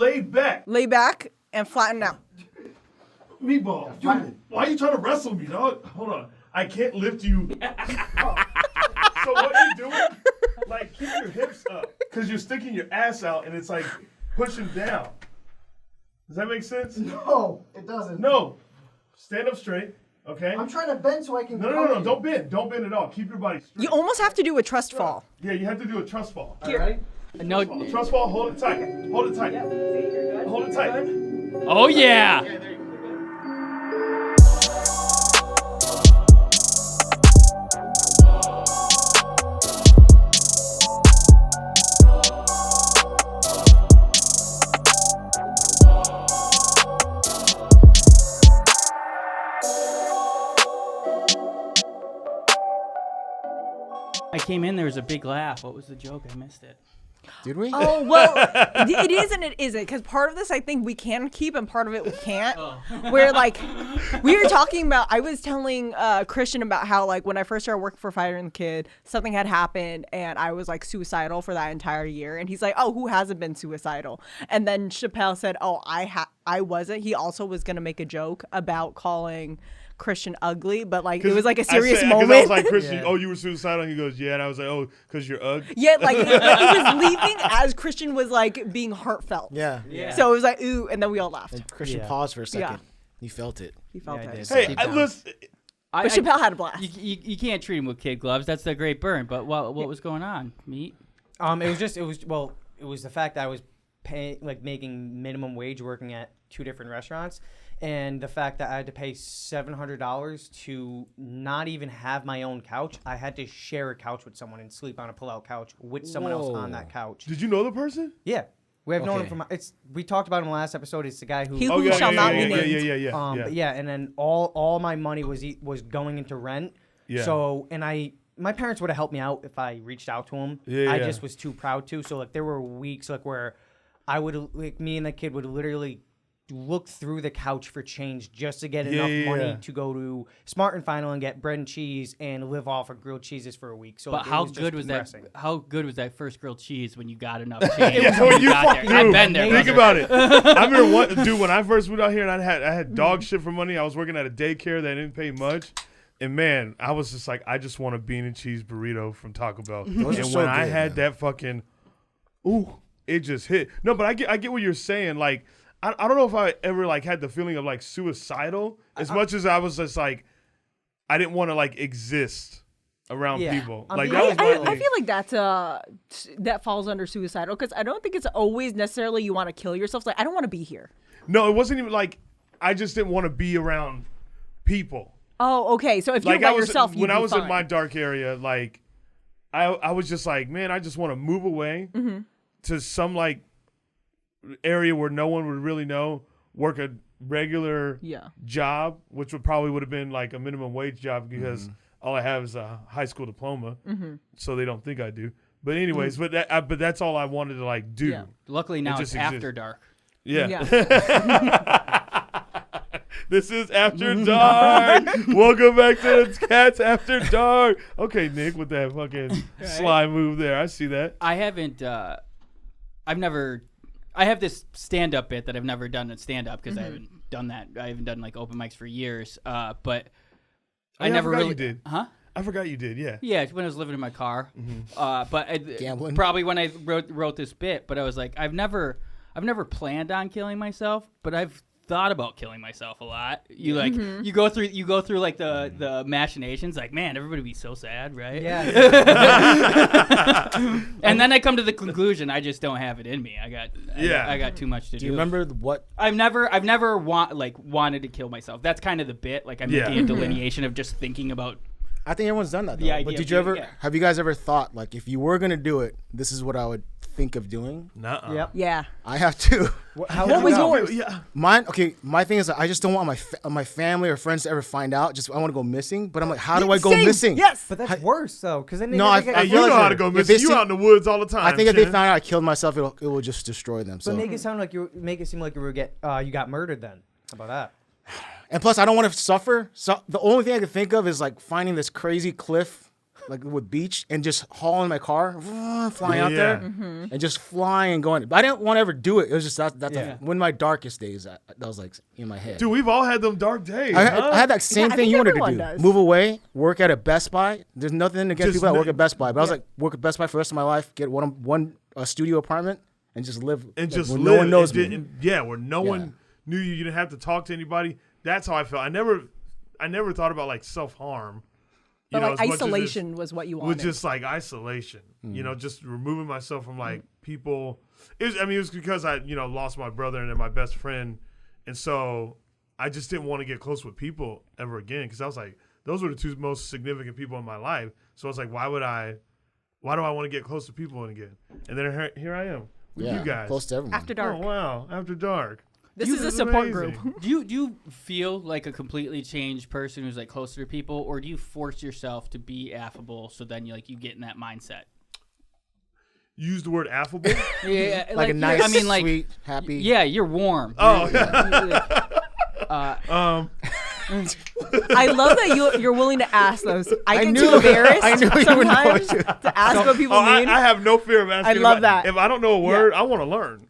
lay back. Lay back and flatten out. Meatball, why are you trying to wrestle me, dog? Hold on. I can't lift you. So what you doing? Like, keep your hips up. Because you're sticking your ass out and it's like pushing down. Does that make sense? No, it doesn't. No. Stand up straight, okay? I'm trying to bend so I can. No. Don't bend. Don't bend at all. Keep your body straight. You almost have to do a trust fall. Yeah, you have to do a trust fall. Here. Right? No. Trust fall, hold it tight. Hold it tight. Hold it tight. Oh yeah. I came in, there was a big laugh. What was the joke? I missed it. Did we? Oh, well, it is and it isn't. Because part of this, I think we can keep and part of it we can't. Where, like, we were talking about, I was telling Christian about how, like, when I first started working for Fighter and the Kid, something had happened and I was, like, suicidal for that entire year. And he's like, oh, who hasn't been suicidal? And then Shapel said, oh, I wasn't. He also was going to make a joke about calling Christian ugly, but like it was like a serious moment. I was like, Christian, oh, you were suicidal? And he goes, yeah. And I was like, oh, because you're ugly. Yeah, like it was leaving as Christian was like being heartfelt. Yeah. So it was like, ooh, and then we all laughed. And Christian paused for a second. Yeah. He felt it. He felt it. Hey, listen. But Shapel had a blast. You can't treat him with kid gloves. That's the great burn. But what was going on? Meat? It was the fact that I was making minimum wage working at 2 different restaurants. And the fact that I had to pay $700 to not even have my own couch. I had to share a couch with someone and sleep on a pull-out couch with someone else on that couch. Did you know the person? Yeah. We have known him from. We talked about him in the last episode. It's the guy who. He who shall not be named. Yeah. But yeah, and then all my money was going into rent. Yeah. So my parents would have helped me out if I reached out to them. I just was too proud to. So like there were weeks like where I would me and the kid would literally look through the couch for change just to get enough money to go to Smart and Final and get bread and cheese and live off of grilled cheeses for a week. So but how good was that? How good was that first grilled cheese when you got enough change? I've been there. Think about it. I remember when I first moved out here and I had dog shit for money. I was working at a daycare that didn't pay much. And man, I was just like, I just want a bean and cheese burrito from Taco Bell. And when I had that fucking, it just hit. No, but I get what you're saying. Like, I don't know if I ever like had the feeling of like suicidal as much as I was just like, I didn't want to like exist around people. Like that was I feel like that falls under suicidal because I don't think it's always necessarily you want to kill yourself. Like I don't want to be here. No, it wasn't even like I just didn't want to be around people. Oh, okay. So if you're by yourself, when I was in my dark area, like I was just like, man, I just want to move away to some like area where no one would really know, work a regular job, which would have been like a minimum wage job because all I have is a high school diploma, so they don't think I do. But anyways, but that's all I wanted to like do. Yeah. Luckily now it's After Dark. Yeah. This is After Dark. Welcome back to the Cats After Dark. Okay, Nick, with that fucking sly move there. I see that. I haven't, I have this stand-up bit that I've never done at stand-up because I haven't done that. I haven't done like open mics for years. But I never really you did. Huh? I forgot you did. Yeah. Yeah, it's when I was living in my car. But Gambling. Probably when I wrote this bit. But I was like, I've never planned on killing myself, but I've thought about killing myself a lot. You like you go through like the machinations. Like, man, everybody would be so sad, right? Yeah. And then I come to the conclusion I just don't have it in me. I got too much to do. Do you remember what? I've never wanted to kill myself. That's kind of the bit. Like I'm making a delineation of just thinking about. I think everyone's done that. Though. The idea but did of you ever? doing it. Have you guys ever thought like if you were gonna do it, this is what I would think of doing? Nuh-uh. Yep. Yeah. I have too. What was yours? Yeah. Mine. Okay. My thing is that I just don't want my family or friends to ever find out. Just I want to go missing. But I'm like, how do I go missing? Yes. But that's worse though, because then they No, Hey, you know how to go missing. You out in the woods all the time. I think if they found out I killed myself, it will just destroy them. So But make it seem like you got murdered then. How about that? And plus, I don't want to suffer. So the only thing I can think of is like finding this crazy cliff like with beach, and just hauling my car, flying out there, and just flying and going. But I didn't want to ever do it. It was just when my darkest days. That was like in my head. Dude, we've all had them dark days. I had that same I thing think you wanted to everyone do. does. Move away, work at a Best Buy. There's nothing against Just people that work at Best Buy, but I was like, work at Best Buy for the rest of my life. Get a studio apartment and just live. And like, just where live. no one knows me. Where no one knew you. You didn't have to talk to anybody. That's how I felt. I never thought about like self-harm. But like as much as isolation was what you wanted. was just like isolation, just removing myself from like people. It was because I, lost my brother and then my best friend. And so I just didn't want to get close with people ever again. Cause I was like, those were the two most significant people in my life. So I was like, why do I want to get close to people again? And then here I am with you guys. Close to everyone. After dark. Oh, wow. After dark. This is a support amazing. group. Do you feel like a completely changed person who's like closer to people, or do you force yourself to be affable so then you get in that mindset? Use the word affable. Yeah, like a nice, like, sweet, happy. Yeah, you're warm. Oh, I love that you're willing to ask those. I get knew- too embarrassed I knew you would know sometimes it. to ask what people I mean. have no fear of asking. I love that. If I don't know a word, I want to learn.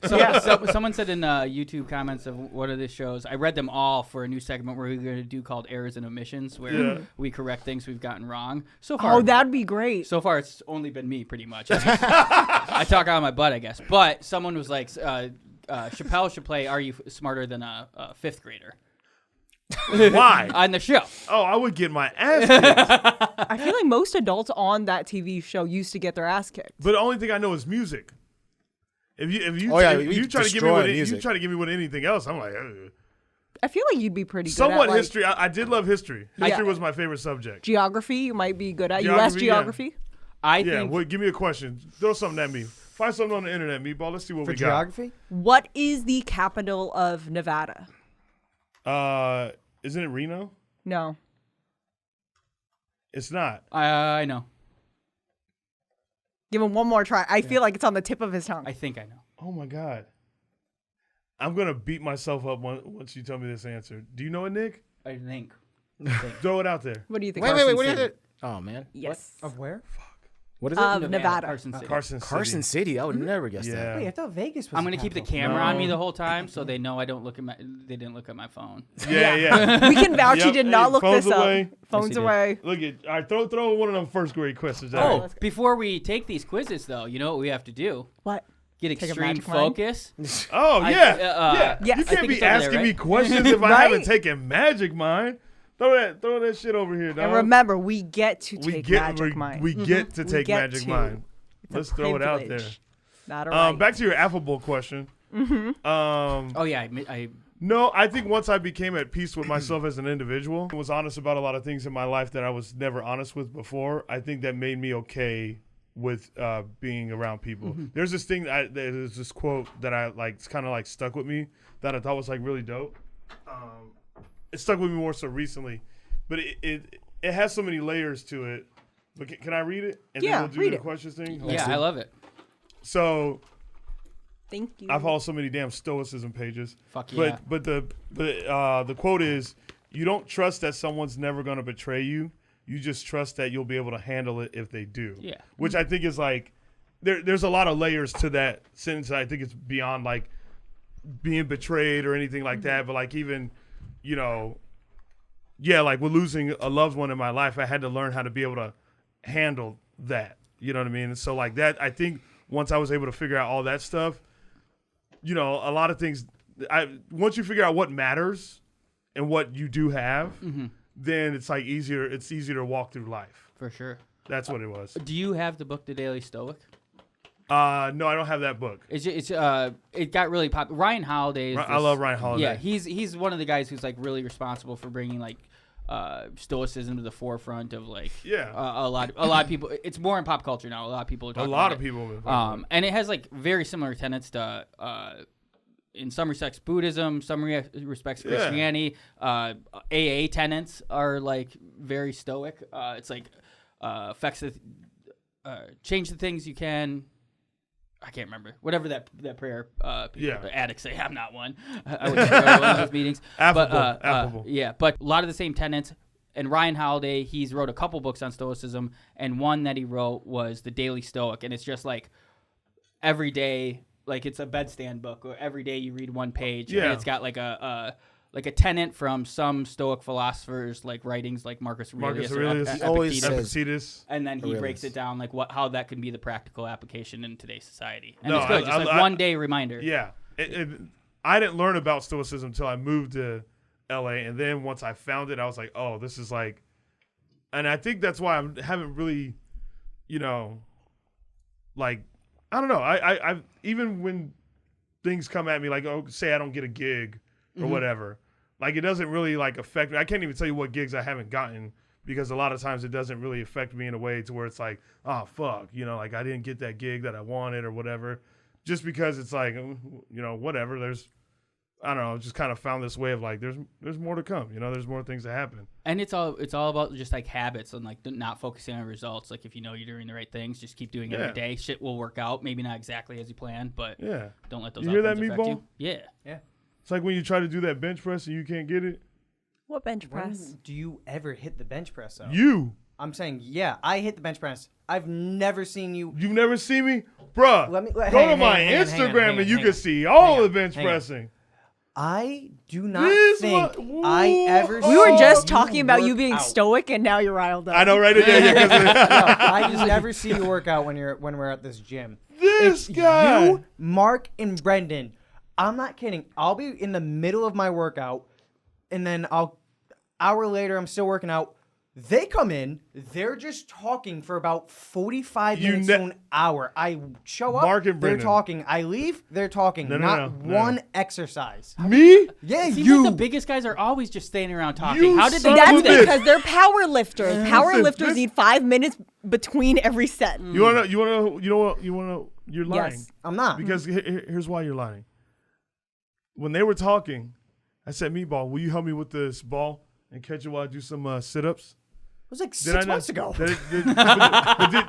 Someone said in YouTube comments of one of the shows, I read them all for a new segment we're going to do called Errors and Omissions, where we correct things we've gotten wrong. So far, Oh, that'd be great. so far it's only been me pretty much. I talk out of my butt, I guess. But someone was like, Chappelle should play Are You Smarter Than a Fifth Grader? Why? On the show. Oh, I would get my ass kicked. I feel like most adults on that TV show used to get their ass kicked. But the only thing I know is music. If you we try to give destroy me music. you try to give me with anything else, I'm like, ugh. I feel like you'd be pretty good Somewhat at like, history. I did love history. History Yeah. was my favorite subject. geography. You might be good at Geography, U.S. yeah. geography. I Yeah, think well, give me a question. Throw something at me. Find something on the internet, Meatball. Let's see what For we geography? What is the capital of Nevada? got. Isn't it Reno? No. It's not. I know. Give him one more try. I feel like it's on the tip of his tongue. I think I know. Oh my God. I'm gonna beat myself up once you tell me this answer. Do you know it, Nick? I think. Throw it out there. What do you think? Wait. What is City. it? Oh man. Yes. Of where? What is it? Of Nevada. Carson City. Carson City. City. I would never guess Yeah. Wait, I thought Vegas was I'm gonna keep the capital. camera on me No. the whole time, so they know I don't look at they didn't look at my phone. Yeah. We can vouch he Yep. did not Hey, look phones this away. up. Phones Yes, he did. away. Look at. All right, throw one of them first grade questions at Oh, me. before we take these quizzes, though, you know what we have to do? What? Get Take a extreme magic mind? focus. Oh I- yeah. yes. You I can't think be it's over there, asking me right? questions if I Right? haven't taken Magic Mind. Throw that shit over here, dog. And remember, we get to we take get Magic Mind. we get to We take get Magic to. Mind. It's a Let's throw it out there. privilege. Not a right. Back to your affable question. Oh yeah, I No, I think once I became at peace with myself as an individual, was honest about a lot of things in my life that I was never honest with before, I think that made me okay with being around people. There's this thing, there's this quote that I like, it's kind of like stuck with me that I thought was like really dope. It stuck with me more so recently, but it has so many layers to it. But can I read it? And Yeah, then we'll do read the it. questions thing? yeah, I love it. So Thank you. I follow so many damn stoicism pages. Fuck yeah. But the quote is, you don't trust that someone's never going to betray you. You just trust that you'll be able to handle it if they do. Yeah. Which I think is like, there's a lot of layers to that sentence. I think it's beyond like being betrayed or anything like that. But like even, like with losing a loved one in my life, I had to learn how to be able to handle that. You know what I mean? And so like that, I think once I was able to figure out all that stuff, a lot of things, once you figure out what matters and what you do have, then it's like easier. It's easier to walk through life. For sure. That's what it was. Do you have the book The Daily Stoic? No, I don't have that book. It got really popular. Ryan Holiday. I love Ryan Holiday. Yeah, he's one of the guys who's like really responsible for bringing like stoicism to the forefront of like a lot of people. It's more in pop culture now. A lot of people are talking about it. People. And it has like very similar tenets to in some respects Buddhism, some respects Christianity. AA tenets are like very stoic. It's like affects change the things you can. I can't remember. Whatever that prayer the addicts say. I'm not one. I would go to one of those meetings. Affable. Yeah, but a lot of the same tenets, and Ryan Holiday, he's wrote a couple books on Stoicism, and one that he wrote was The Daily Stoic, and it's just like every day, like it's a bedstand book, or every day you read one page, and it's got like a tenet from some Stoic philosophers, like writings like Marcus Aurelius, he always says Epictetus, and then he Aurelius. breaks it down like how that can be the practical application in today's society. And No, it's good, just like one day reminder. Yeah, I didn't learn about Stoicism until I moved to LA, and then once I found it, I was like, oh, this is like, and I think that's why I haven't really, like, I don't know. I even when things come at me, like, oh, say I don't get a gig or whatever, like it doesn't really like affect me. I can't even tell you what gigs I haven't gotten because a lot of times it doesn't really affect me in a way to where it's like, oh fuck, like I didn't get that gig that I wanted or whatever, just because it's like, whatever. I don't know, just kind of found this way of like, there's more to come, there's more things to happen. And it's all about just like habits and like not focusing on results. Like if you know you're doing the right things, just keep doing it every day. Shit will work out. Maybe not exactly as you planned, but don't let those You hear that, outcomes affect Meatball? you. Yeah. Yeah. It's like when you try to do that bench press and you can't get it. What bench press? When do you ever hit the bench press though? You. I'm saying, yeah, I hit the bench press. I've never seen you. You've never seen me? Bruh, go hang to on, my hang on, Instagram and you hang can on. see all Hang the on, bench hang on. pressing. I do not This think one- I ever. We were just saw talking about you work being out. stoic, and now you're riled up. I know, right? I just never see you work out when we're at this gym. This It's guy. you, Mark, and Brendan. I'm not kidding. I'll be in the middle of my workout, and then hour later I'm still working out. They come in, they're just talking for about 45 minutes to an hour. I show up, Mark and they're Brendan. talking. I leave, they're talking. Not one exercise. Me? Yeah, It seems you. like the biggest guys are always just standing around talking. You How did they son That's of a do bitch. that? because they're power lifters. Power Listen, lifters this- need 5 minutes between every set. You wanna know? You're lying. Yes. I'm not. Because here's why you're lying. When they were talking, I said, "Meatball, will you help me with this ball and catch it while I do some sit-ups?" It was like Did I 6 not- months ago. But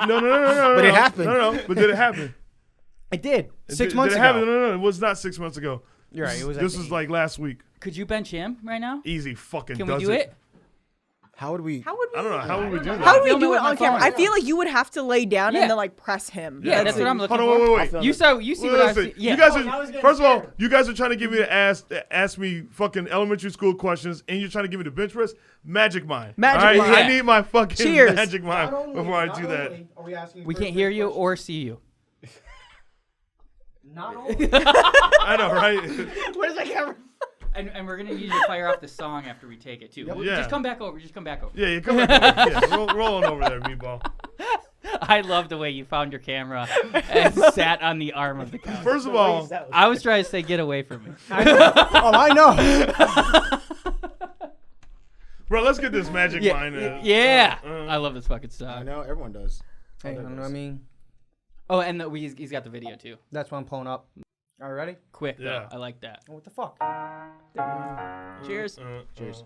no. But it happened. No. But did it happen? It did. Did 6 it months ago. happen? No. It was not 6 months ago. You're right. It was. This was like last week. Could you bench him right now? Easy fucking. Can we does do it? How would we? How would we? I don't know. How would we do that? How do we Film it do it with my on camera? phone. I feel like you would have to lay down Yeah. and then like press him. Yeah, that's what I'm looking Hold on, for. wait. You see what I Listen, see. Yeah. You guys I are was getting first of all, scared. you guys are trying to get me to ask me fucking elementary school questions, and you're trying to give me the bench press. Magic mind. Magic all right? mind. I need my fucking Cheers. magic mind before I do that. We can't hear you or see you. Not only. I know, right? Where's the camera? And we're gonna need you to fire off the song after we take it too. Yeah. Just come back over. Yeah, come back. Over. Yeah, roll on over there, Meatball. I love the way you found your camera and sat on the arm of the couch. First of all, I was trying to say, get away from me. I know. bro, let's get this magic mind. Yeah. I love this fucking I song. know everyone does. Hey, I mean, Oh, and he's got the video too. that's what I'm pulling up. All right, ready? Quick though. Yeah. I like that. What the fuck? Cheers. Cheers.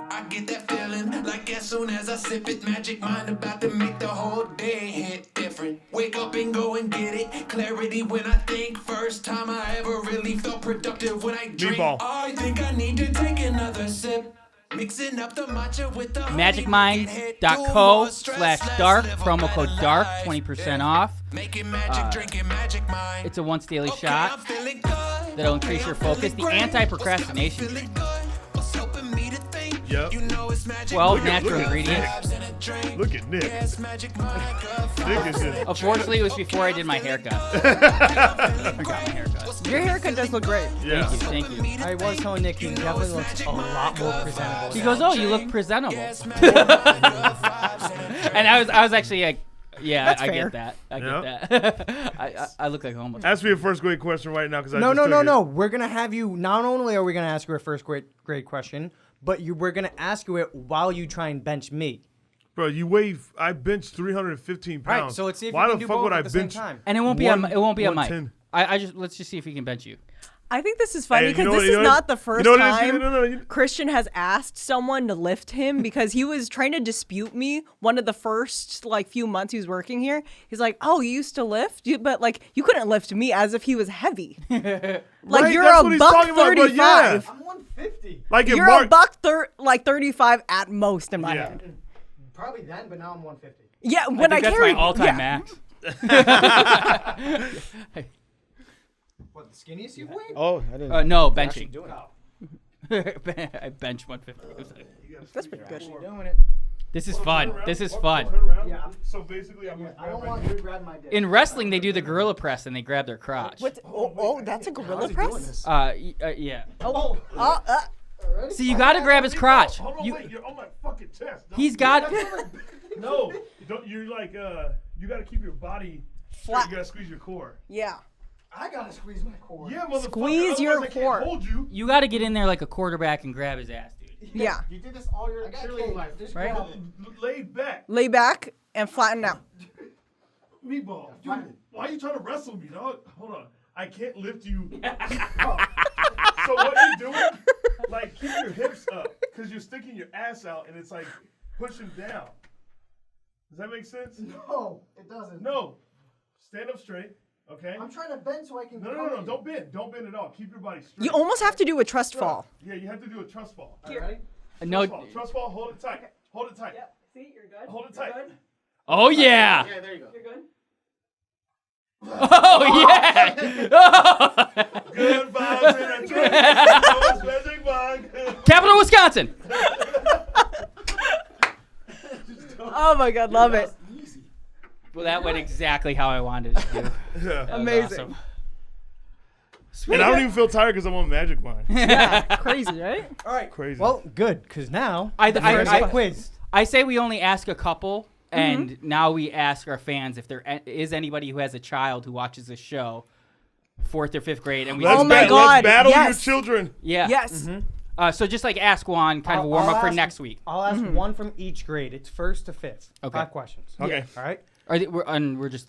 I get that feeling like as soon as I sip it, magic mind about to make the whole day hit different. Wake up and go and get it. Clarity when I think. First time I ever really felt productive when I drink. Meatball. I think I need to take another sip. Mixing up the matcha with the magicmind.co/dark, promo code DARK, 20% off. Making magic, drinking magic mind. It's a once daily Okay, shot I'm feeling good. that'll increase your focus. The anti-procrastination Feeling drink. good. What's helping me to think? Yep. You know it's magic. 12 Look at- natural look at ingredients. Vibes in a drink. Look at Nick. Yes, magic mind, girl. Nick is just. Unfortunately, it was before I did my haircut. I got my haircut. Your haircut does look great. Yeah. Thank you. I was telling Nick he definitely looks a lot more presentable. He now. goes, "Oh, you look presentable." And I was actually like, "Yeah, That's I fair. get that. I Yeah. get that." I look like a homeless. Ask me a first grade question right now because I No. just took it. We're gonna have you. Not only are we gonna ask you a first grade question, but we're gonna ask you it while you try and bench me. Bro, I benched 315 pounds. All right, so let's see if Why you the can do fuck both would I at the same bench? time. And it won't be a mic. 110. I just let's just see if he can bench you. I think this is funny Hey, you because know this what- is you know what- not the first you know what it is? time No, Christian has asked someone to lift him because he was trying to dispute me one of the first like few months he was working here. He's like, "Oh, you used to lift, but like you couldn't lift me as if he was heavy. Like Right, you're that's a what he's buck talking about, but 35. yeah. I'm 150. Like if You're Mark, a buck 35 at most in my Yeah. head. Probably then, but now I'm 150. Yeah, when I, think that's carry my all-time yeah. max. What, the skinniest you've weighed? Oh, I didn't. No, actually benching. doing it. I bench 150. That's pretty good. Doing it. This is fun. This is fun. Turn around. Yeah, So basically, I'm I don't want you to grab my dick. In wrestling, they do the gorilla press and they grab their crotch. Oh, that's a gorilla press? Yeah. See, So you got to grab his crotch. Hold on, You, wait, you're on my fucking chest. Don't- he's got. No, you're like you gotta keep your body Flat. You gotta squeeze your core. Yeah. I gotta squeeze my core. Yeah, motherfucker. Squeeze your otherwise I can't core. Hold you. You got to get in there like a quarterback and grab his ass, dude. Yeah. You did this all your cheerleading life. Just Right? grab it. Laid back. Lay back and flatten out. Meatball. Dude, why are you trying to wrestle me, dog? Hold on. I can't lift you. So what are you doing? Like, keep your hips up. Because you're sticking your ass out and it's like pushing down. Does that make sense? No, it doesn't. No. Stand up straight. Okay? I'm trying to bend so I can. No. Don't bend. Don't bend at all. Keep your body straight. You almost have to do a trust fall. Yeah, you have to do a trust fall. All right, ready? No. Trust fall. Hold it tight. Hold it tight. See, you're good. Hold it tight. Oh yeah. Yeah, there you go. You're good. Oh yeah. Good vibes in a drink. Magic bug. Capital Wisconsin. Oh my God, love it. Well, that went exactly how I wanted it to do. Yeah. That was Amazing. awesome. And I don't even feel tired because I'm on Magic Mind. Yeah, crazy, right? All right. Crazy. Well, good, because now I quiz. I say we only ask a couple, and now we ask our fans if there is anybody who has a child who watches this show, 4th or 5th grade, and we Let's Oh my let's God, battle yes. your children. yeah. Yes. So just like ask one, kind of a I'll- warm I'll up for ask- next week. I'll ask one from each grade. It's 1st to 5th. Okay. 5 questions. Okay. All right. We're just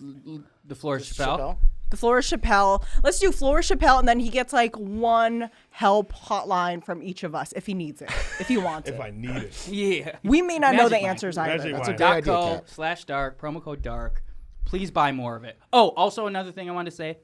the floor is Chappelle. The floor is Shapel. Let's do floor is Shapel, and then he gets like one help hotline from each of us if he needs it, if he wants If it. I need it. Yeah. We may not know the Magic Mind. answers either. Magic That's a Mind. good idea, .co/dark, promo code dark. Please buy more of it. Oh, also another thing I wanted to say.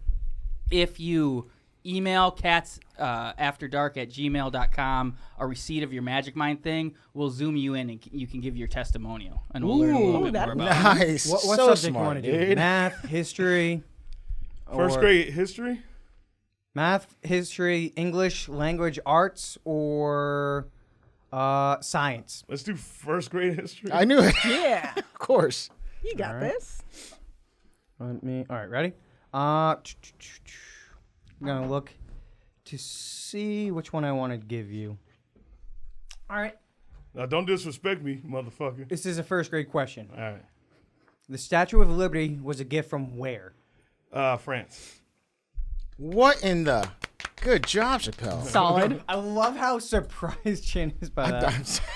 If you email KATSAfterDark@gmail.com a receipt of your Magic Mind thing, we'll zoom you in and you can give your testimonial. And we'll learn a little bit more about it. Nice. What so subject smart, you want to do? dude. Math, history. First or- grade history? Math, history, English, language, arts, or science. Let's do first grade history. I knew it. Yeah, Of course. you got this. All right, ready? I'm gonna look to see which one I want to give you. All right. Now, don't disrespect me, motherfucker. This is a first grade question. All right. The Statue of Liberty was a gift from where? France. What in the? Good job, Chappelle. Solid. I love how surprised Chin is by that. I'm sorry.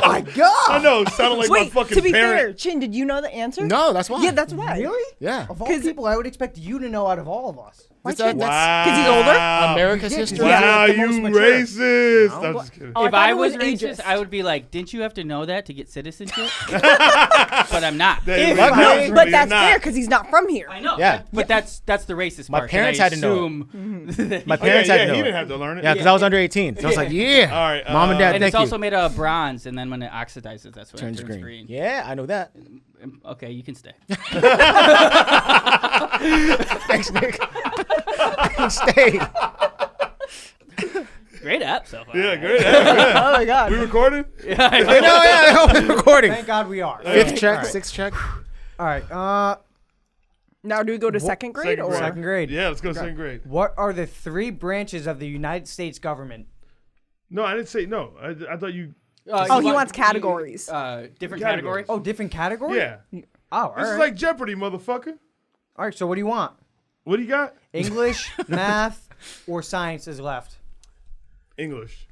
Oh my god! I know, it sounded like my Wait, fucking to be fair, parent. Chin, did you know the answer? No, that's why. Yeah, that's why. Really? Yeah. Of all 'Cause- people, I would expect you to know out of all of us. That's Wow. 'Cause he's older? America's Yeah, 'cause history. he's Wow, the you most mature. racist. No. I'm just kidding. Oh, If thought I it was was racist, ageist. I would be like, didn't you have to know that to get citizenship? But I'm not. They- But no, no, you're But that's not. fair because he's not from here. I know. Yeah. But that's the racist My part. parents and I had to know it. assume that My Oh, parents yeah, had to know he it. didn't have to learn it. Yeah, because I was under 18. So I was like, yeah. All right, Mom and dad, and thank it's you. also made of bronze, and then when it oxidizes, that's when Turns it turns green. green. Yeah, I know that. Okay, you can stay. Thanks, Nick. I can stay. Great app so far. Yeah, great. Yeah. Oh my God. We recorded? I know, yeah, I hope it's recording. Thank God we are. Fifth check, All right. sixth check. All right. Now do we go to second grade or? Second grade. Yeah, let's go second grade. What are the 3 branches of the United States government? No, I didn't say no. I thought you. Oh, he wants categories. Different Categories. categories. Oh, different categories? Yeah. Oh, all This is right. like Jeopardy, motherfucker. All right, so what do you want? What do you got? English, math, or science is left? English.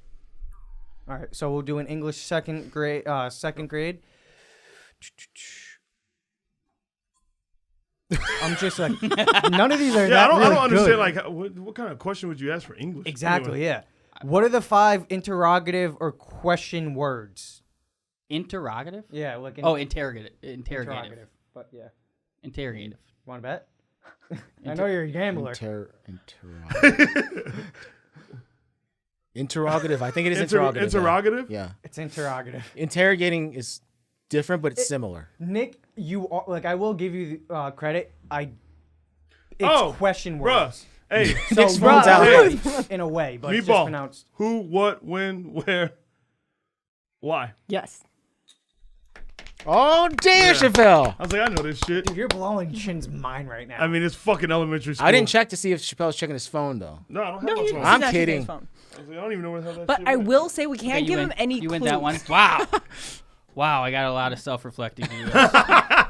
All right, so we'll do an English second grade. I'm just like, none of these are Yeah, that I really don't understand. good. Like, what kind of question would you ask for English? Exactly, Anyway. yeah. What are the 5 interrogative or question words? Interrogative? Yeah, like Interrogative. But yeah. Interrogative. Want to bet? I know you're a gambler. Interrogative. I think it is interrogative. Interrogative? Yeah. It's interrogative. Interrogating is different, but it's similar. Nick, you are, like, I will give you credit. It's question words. Hey, So Nick's phone's out. in a way, but it's just Meatball. pronounced. Who, what, when, where, why? Yes. Oh, damn, Chappelle. I was like, I know this shit. Dude, you're blowing Chin's mind right now. I mean, it's fucking elementary school. I didn't check to see if Chappelle's checking his phone, though. No, I don't have No, my he's phone. I'm not checking his kidding. phone. I was like, I don't even know where the hell that But shit I went. will say we can't Okay, give you him win- any You clues. win that one. Wow. Wow, I got a lot of self-reflecting to do.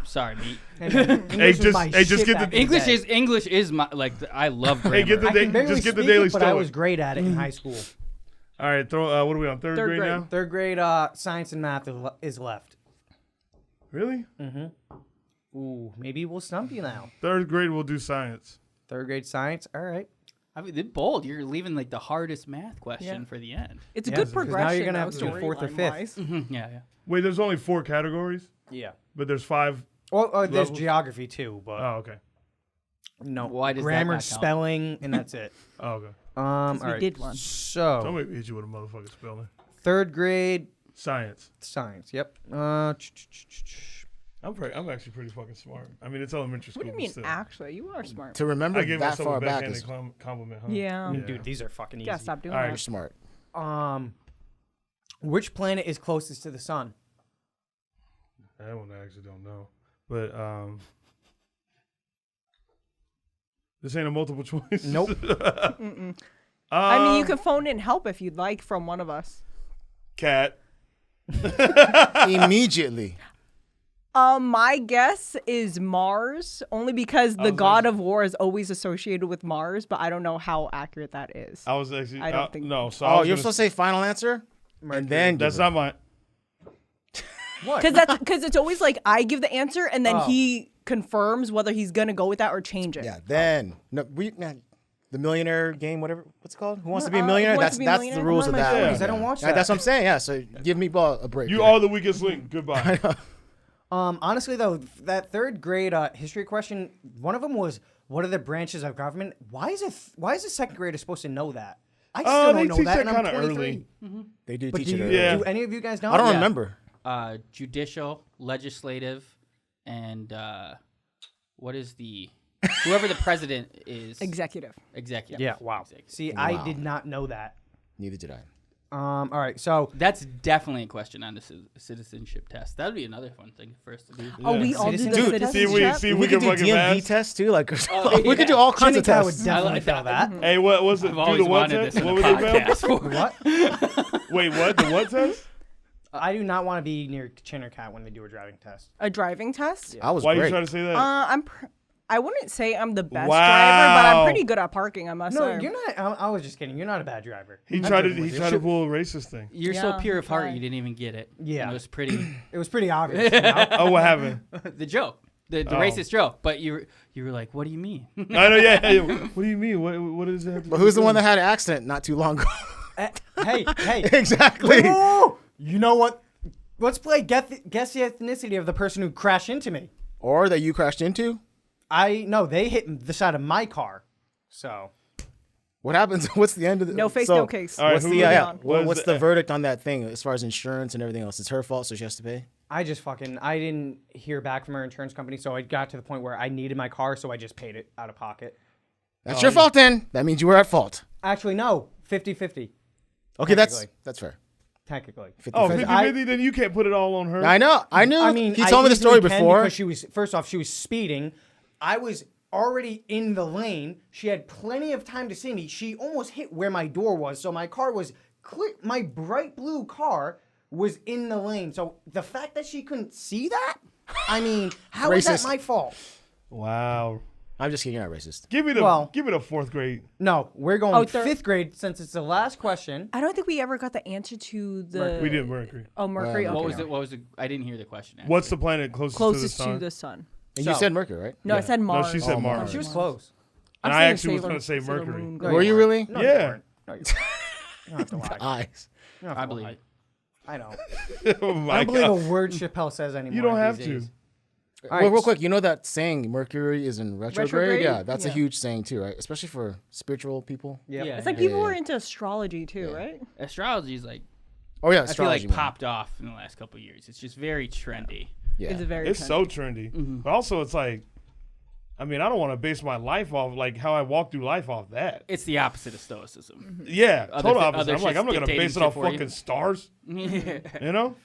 Sorry, meat. just get the- English is my I love grammar. Hey, get the I can barely just get the speak Daily it, but I Stoic. was great at it in high school. All right, throw. What are we on? Third grade now? Third grade science and math is left. Really? Ooh, maybe we'll stump you now. Third grade, we'll do science. Third grade science. All right. I mean, they're bold. You're leaving the hardest math question for the end. It's a Yeah, good 'cause progression. now you're gonna have though, to do fourth or storyline-wise. fifth. Yeah. Wait, there's only 4 categories, Yeah. but there's 5. Or there's Levels? geography too, but Oh, okay. no. Why does that grammar, not count? spelling, and that's it. Oh, okay. All we right. did one. So Somebody hit you with a motherfucking spelling. third grade Science. science. Yep. I'm actually pretty fucking smart. I mean, it's elementary school. What do you but mean, still. actually? You are smart. To remember I give that myself far a back backhanded is compliment, huh? Yeah. Dude, these are fucking easy. Yeah, stop doing All right. you're that. smart. Which planet is closest to the sun? That one I actually don't know, but this ain't a multiple choice. Nope. I mean, you can phone in help if you'd like from one of us. Cat. Immediately. My guess is Mars, only because the god of war is always associated with Mars, but I don't know how accurate that is. I was actually. I don't think- No. So Oh, you're supposed to say final answer? And then That's not my. What? Because it's always like I give the answer and then Oh. he confirms whether he's gonna go with that or change it. Yeah, then. No, the millionaire game, whatever. What's it called? Who wants to be a Who millionaire? Wants That's to Be a the Millionaire? rules of One of my that. stories. one. I don't watch Yeah, that. That's what I'm saying. Yeah, so give Meatball a break. You there. are the weakest link. Goodbye. Honestly, though, that third grade history question, one of them was, "What are the branches of government?" Why is a second grader supposed to know that? I still they don't know teach that, that and I'm kinda 23. early. They do But teach do, it you, early. Yeah. do any of you guys know? I don't Yeah. remember. Judicial, legislative, and what is the whoever the president is? Executive. Executive. Yeah. Wow. Executive. See, Wow. I did not know that. Neither did I. All right, so That's definitely a question on the citizenship test. That would be another fun thing for us to do. Oh, we all did the Citizenship test? See if citizenship. we could can do fucking DMV pass. tests too. Like Oh, we could yeah. do all kinds of Chinica would tests. definitely like fail that. that. Hey, what was it? I've Do always the what wanted test? this in What a was it, podcast. For. What? Wait, what? The what test? I do not want to be near Chin or Cat when they do a driving test. A driving test? I was Why are you great. trying to say that? I wouldn't say I'm the best Wow. driver, but I'm pretty good at parking, I must No, say. you're not. I was just kidding. You're not a bad driver. he I'm tried to joking with you. pull a racist thing. You're so Yeah, pure of heart, right. you didn't even get it. Yeah. And it was pretty. It was pretty obvious. You know? Oh, what happened? the joke, the Oh. racist joke. But you were like, what do you mean? I know. Yeah. What do you mean? What is that? But who's the one that had an accident not too long ago? Hey. Exactly. Ooh, you know what? Let's play guess the ethnicity of the person who crashed into me. Or that you crashed into? They hit the side of my car. So What happens? What's the end of the No face, so, no case. All right, What's who the moving yeah? on? What's the verdict on that thing as far as insurance and everything else? It's her fault, so she has to pay. I didn't hear back from her insurance company, so it got to the point where I needed my car, so I just paid it out of pocket. That's your fault then. That means you were at fault. Actually, no, 50-50, Okay, that's Technically. fair. technically. 50-50. Oh, Because 50-50, then you can't put it all on her. I know. I knew. I mean, he I told me the easily story can before. because she was speeding. I was already in the lane. She had plenty of time to see me. She almost hit where my door was, so my car was clear. My bright blue car was in the lane. So the fact that she couldn't see that, I mean, how is that Racist. my fault? Wow. I'm just kidding. You're not racist. Give me the fourth grade. No, we're going third- fifth grade since it's the last question. I don't think we ever got the answer to the. We did Mercury. Oh, Mercury. Well, okay. What was it? What was it? I didn't hear the question. What's the planet closest Closest to the sun? to the sun. And you said Mercury, right? No, I said Mars. No, she said Mars. She was close. And I'm I saying actually was Sailor- going to say Sailor Mercury. Moon. No, Were you really? No, you Yeah. weren't. No, you don't have to lie. Eyes. You don't have I to believe lie. it. I know. Oh my I don't believe God. a word Chappelle says anymore. You don't have these to. days. Well, real quick, you know that saying Mercury is in retrograde? Retrograde? Yeah, that's a Yeah. huge saying too, right? Especially for spiritual people. Yep. Yeah. It's like people were into astrology too, right? Astrology is like Oh yeah, I feel like astrology. man. popped off in the last couple of years. It's just very trendy. Yeah. It's very. It's trendy. so trendy. But also, it's like, I mean, I don't want to base my life off, like, how I walk through life off that. It's the opposite of stoicism. Yeah, Other total thi- opposite. other I'm like, shit's I'm not going to dictating base it shit off for you. fucking stars, you know?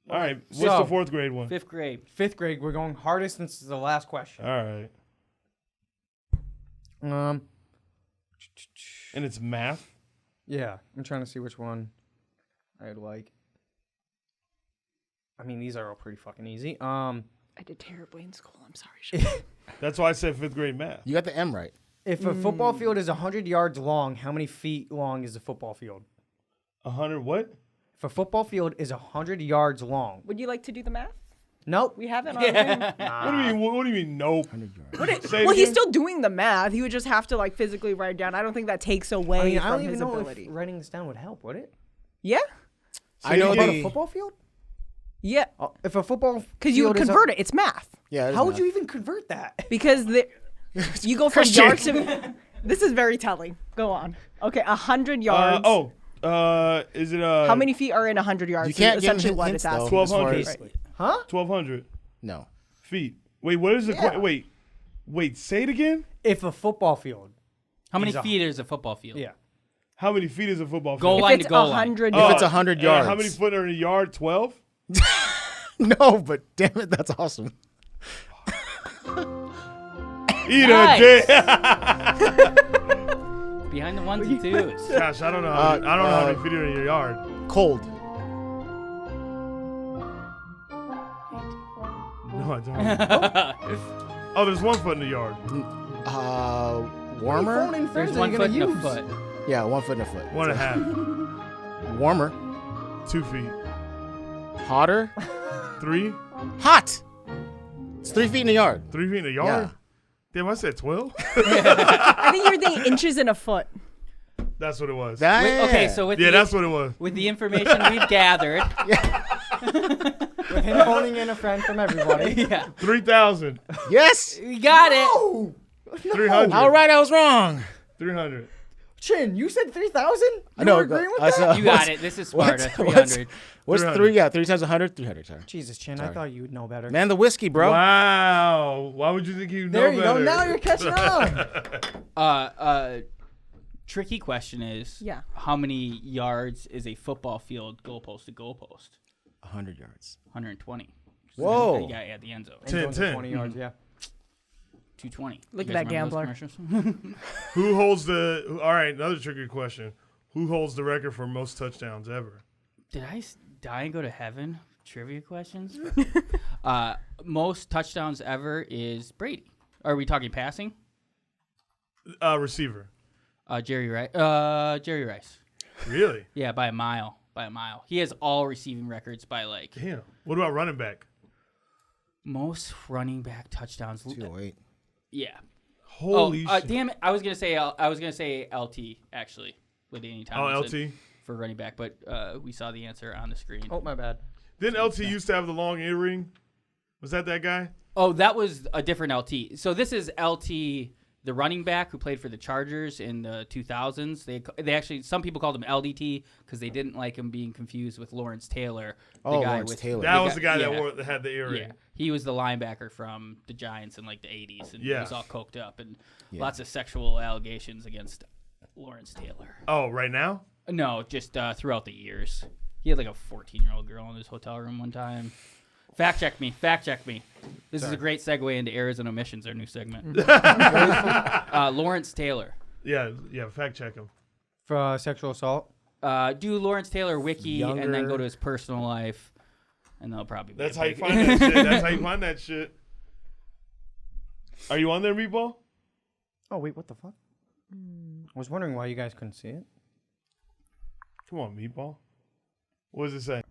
All right, what's So- the fourth grade one? 5th grade. 5th grade, we're going hardest since the last question. All right. And it's math? Yeah, I'm trying to see which one I'd like. I mean, these are all pretty fucking easy. I did terribly in school. I'm sorry. That's why I said 5th grade math. You got the M right. If a football field is 100 yards long, how many feet long is a football field? 100 what? If a football field is 100 yards long. Would you like to do the math? Nope. We have it on here. What do you mean? What do you mean? Nope. Say it Well, he's again? still doing the math. He would just have to like physically write it down. I don't think that takes away I mean, from I don't his even know ability. if writing this down would help, would it? Yeah, I know About a the. football field? yeah. If a football Because you would field is a- convert it. It's math. Yeah. it is How would math. you even convert that? Because you go from Christian. yards to. This is very telling. Go on. Okay, 100 yards. Is it How many feet are in 100 yards? You can't is give essentially him what hints it's though. asking. as far 1200. as- Right. Huh? 1200 No. feet. Wait, what is the wait, say it again? If a football field. How many Is a- feet is a football field? Yeah. How many feet is a football field? Goal If line it's to goal line. 100 If yards. it's 100 And yards. how many foot are in a yard? 12? No, but damn it, that's awesome. Eat Nice. a dick. Behind the ones and twos. Gosh, I don't know. I don't know how many feet are in your yard. Cold. No, I don't. Oh, there's 1 foot in the yard. Warmer. Phone and There's friends are 1 you foot gonna and a use? foot. Yeah, 1 foot and a foot. 1.5. Warmer. 2 feet. Hotter. 3? Hot. It's 3 feet in a yard. 3 feet in a yard? Damn, I said 12? I think you're thinking inches in a foot. That's what it was. Okay, so with Yeah, the, that's what it was. with the information we've gathered, With him phoning in a friend from everybody. yeah, 3,000. Yes. we got it. 300. All right, I was wrong. 300. Chin, you said 3,000? I know. You're agreeing with I that? saw- You got it. This is Sparta. 300. What's 300. 3? Yeah, 3 times 100. 300. Sorry. Jesus, Chin, I Sorry. thought you would know better. Man, the whiskey, bro. Wow. Why would you think you know There you better? go. Now you're catching on. Tricky question is, Yeah. how many yards is a football field goalpost to goalpost? 100 yards. 120. Whoa. You got at the end zone. 10, 10. 20 yards, yeah. 220. Look You at guys that remember those gambler. commercials? Who holds the... All right, another tricky question. Who holds the record for most touchdowns ever? Did I die and go to heaven? Trivia questions? Most touchdowns ever is Brady. Are we talking passing? Receiver. Jerry Rice. Jerry Rice. Really? Yeah, by a mile. By a mile. He has all receiving records by like Damn. What about running back? most running back touchdowns. 208. Yeah. Holy shit. Damn it! I was gonna say LT actually with Danny Tomlinson LT? for running back, but we saw the answer on the screen. Oh, my bad. Didn't LT used to have the long earring? Was that guy? Oh, that was a different LT. So this is LT, the running back who played for the Chargers in the 2000s. They actually, some people called him LDT because they didn't like him being confused with Lawrence Taylor. The Oh, guy Lawrence with, Taylor. That was the guy yeah. that had the earring. Yeah, he was the linebacker from the Giants in like the 80s, and he Yeah. was all coked up and lots of sexual allegations against Lawrence Taylor. Oh, right now? No, just throughout the years. He had like a 14-year-old girl in his hotel room one time. Fact check me. This is a great segue into errors and omissions, our new segment. Lawrence Taylor. Yeah, fact check him. For sexual assault? Do Lawrence Taylor wiki and then Younger. go to his personal life, and they'll probably be That's a how you big- find that shit. That's how you find that shit. Are you on there, Meatball? Oh, wait, what the fuck? I was wondering why you guys couldn't see it. Come on, Meatball. What does it say?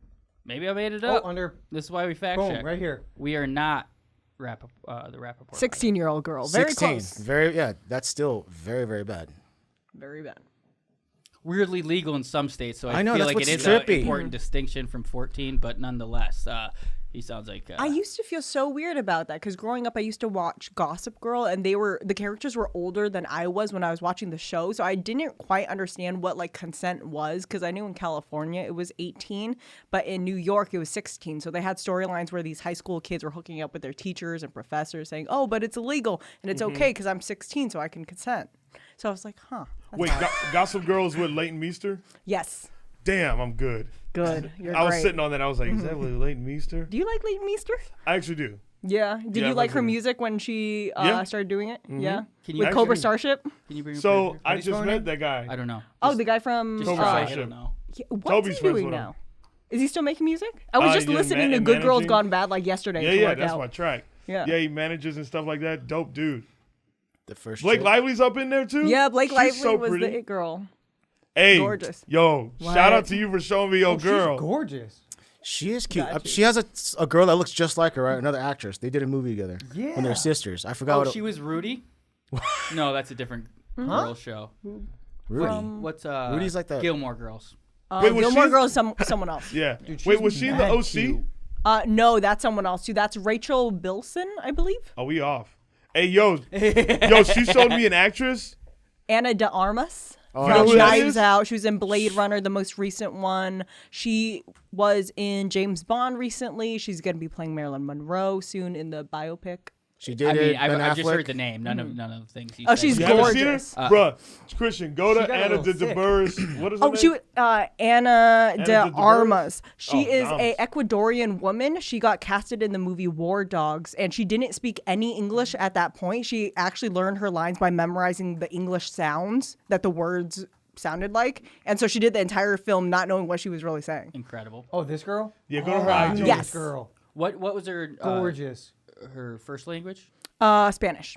Maybe I made it Oh, up. under... This is why we fact Boom, check. right here. We are not Rappaport. 16-year-old girl. Very 16. close. That's still very, very bad. Very bad. Weirdly legal in some states, so I know, feel that's like it what's is an trippy. important distinction from 14, but nonetheless, he sounds like. I used to feel so weird about that because growing up, I used to watch Gossip Girl, and the characters were older than I was when I was watching the show, so I didn't quite understand what like consent was because I knew in California it was 18, but in New York it was 16. So they had storylines where these high school kids were hooking up with their teachers and professors, saying, "Oh, but it's illegal and it's okay because I'm 16, so I can consent." So I was like, "Huh." Wait, Gossip Girl is with Leighton Meester? Yes. Damn, I'm good. Good. You're I was great. sitting on that. I was like, is that with Leighton Meester? Do you like Leighton Meester? I actually do. Yeah. Did Yeah, you like her like her. music when she Yeah. started doing it? Yeah. Can you With actually- Cobra Starship? Can you bring up So your- I his just phone met name? that guy. I don't know. Oh, the guy from Just Cobra try. I Starship. don't know. What's Toby's he friends doing with him. now? Is he still making music? I was just yeah, listening to and Good Girls managing. Gone Bad like yesterday. Yeah, to yeah, work that's out. my track. Yeah. Yeah, he manages and stuff like that. Dope dude. The first Blake chick. Lively's up in there too? Yeah, Blake She's Lively so was pretty. the it girl. Hey, gorgeous. Yo, What? shout out to you for showing me your girl. She's gorgeous. She is cute. Got you. She has a girl that looks just like her, right? Another actress. They did a movie together. Yeah. When they're sisters. I forgot Oh, what she was Rudy? No, that's a different girl show. Rudy. What's Rudy's like that. Gilmore Girls. Wait, was Gilmore she- Girls, someone else. Yeah. Dude, Wait, she's was she in the mad OC? cute. No, that's someone else too. That's Rachel Bilson, I believe. Are we off? Hey, yo, she showed me an actress. Anna de Armas. You know From who that Knives is? Out. She was in Blade Runner, the most recent one. She was in James Bond recently. She's going to be playing Marilyn Monroe soon in the biopic. She did I mean, it. I've Ben just heard Affleck. the name. None of the things you Oh, said. she's You haven't seen her? gorgeous. Bruh, Christian, go She to got a Anna little de thick. DeBurs. What is her Oh, name? she Anna de de Armas. She Oh, is Armas. a Ecuadorian woman. She got casted in the movie War Dogs, and she didn't speak any English at that point. She actually learned her lines by memorizing the English sounds that the words sounded like, and so she did the entire film not knowing what she was really saying. Incredible. Oh, this girl? Yeah, go to her I IG. know Yes. This girl. What was her Gorgeous. her first language? Spanish.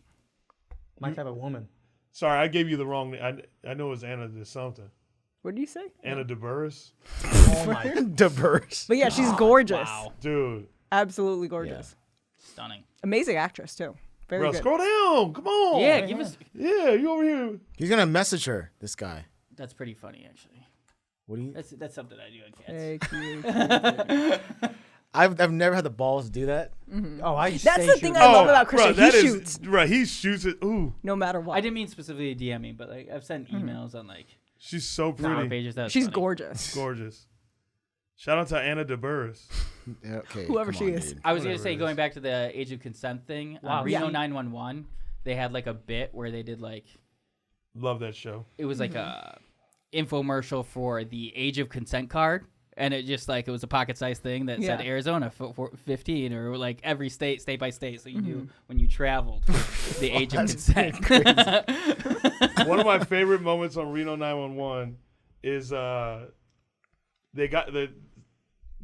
My type of woman. Sorry, I gave you the wrong name. I know it was Anna de something. What did you say? Anna de Burris. Oh my. Diverse. But yeah, she's gorgeous. Wow. Dude. Absolutely gorgeous. Stunning. Amazing actress too. Very Bro, good. scroll down. Come on. Yeah, give us. Yeah, you over here. He's gonna message her. This guy. That's pretty funny, actually. What do you? That's something I do in cats. Hey, cute. I've never had the balls to do that. Oh, I That's say the shoot. thing I love about Christian. Bro, that He is- shoots Right, he shoots it. Ooh, no matter what. I didn't mean specifically DMing, but like I've sent emails on like she's so flower pretty. pages. That's She's funny. gorgeous. Gorgeous. Shout out to Anna de Burris. Yeah, okay. Whoever come she on, is. dude. I was gonna Whatever say it going is. back to the age of consent thing. Wow. Reno Yeah. 911. They had like a bit where they did like Love that show. it was like a infomercial for the age of consent card. And it just like it was a pocket-sized thing that said Yeah. Arizona 15 or like every state by state, so you knew when you traveled the age of consent. One of my favorite moments on Reno 911 is they got the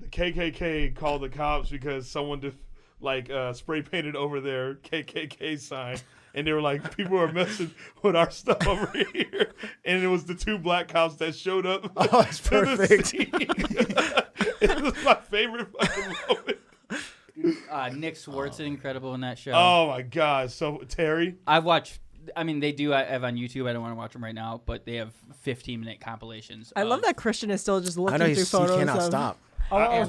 KKK called the cops because someone spray painted over their KKK sign. And they were like, people are messing with our stuff over here. And it was the two black cops that showed up. Oh, that's to the perfect. scene. It was my favorite fucking moment. Nick Swartzen, incredible in that show. Oh my God. So, Terry. I've watched. I mean, they do have on YouTube. I don't want to watch them right now, but they have 15-minute compilations. I love of- that Christian is still just looking I know through he photos. cannot of, stop. Oh, I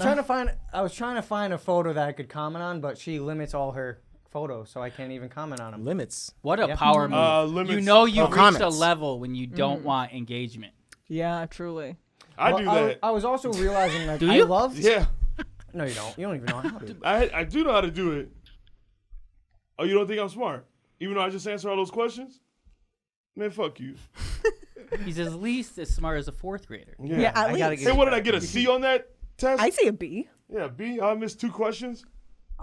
was trying to find a photo that I could comment on, but she limits all her photos, so I can't even comment on them. Limits. What a Yeah. power move! Limits. You know you've Oh, reached a comments. level when you don't want engagement. Yeah, truly. I Well, do that. I was also realizing like Do I you? love. Yeah. No, you don't. You don't even know how to. I do know how to do it. Oh, you don't think I'm smart? Even though I just answer all those questions? Man, fuck you. He's at least as smart as a fourth grader. Yeah, at I gotta least. get- Hey, what did I get, a C on that test? I say a B. Yeah, B. I missed 2 questions.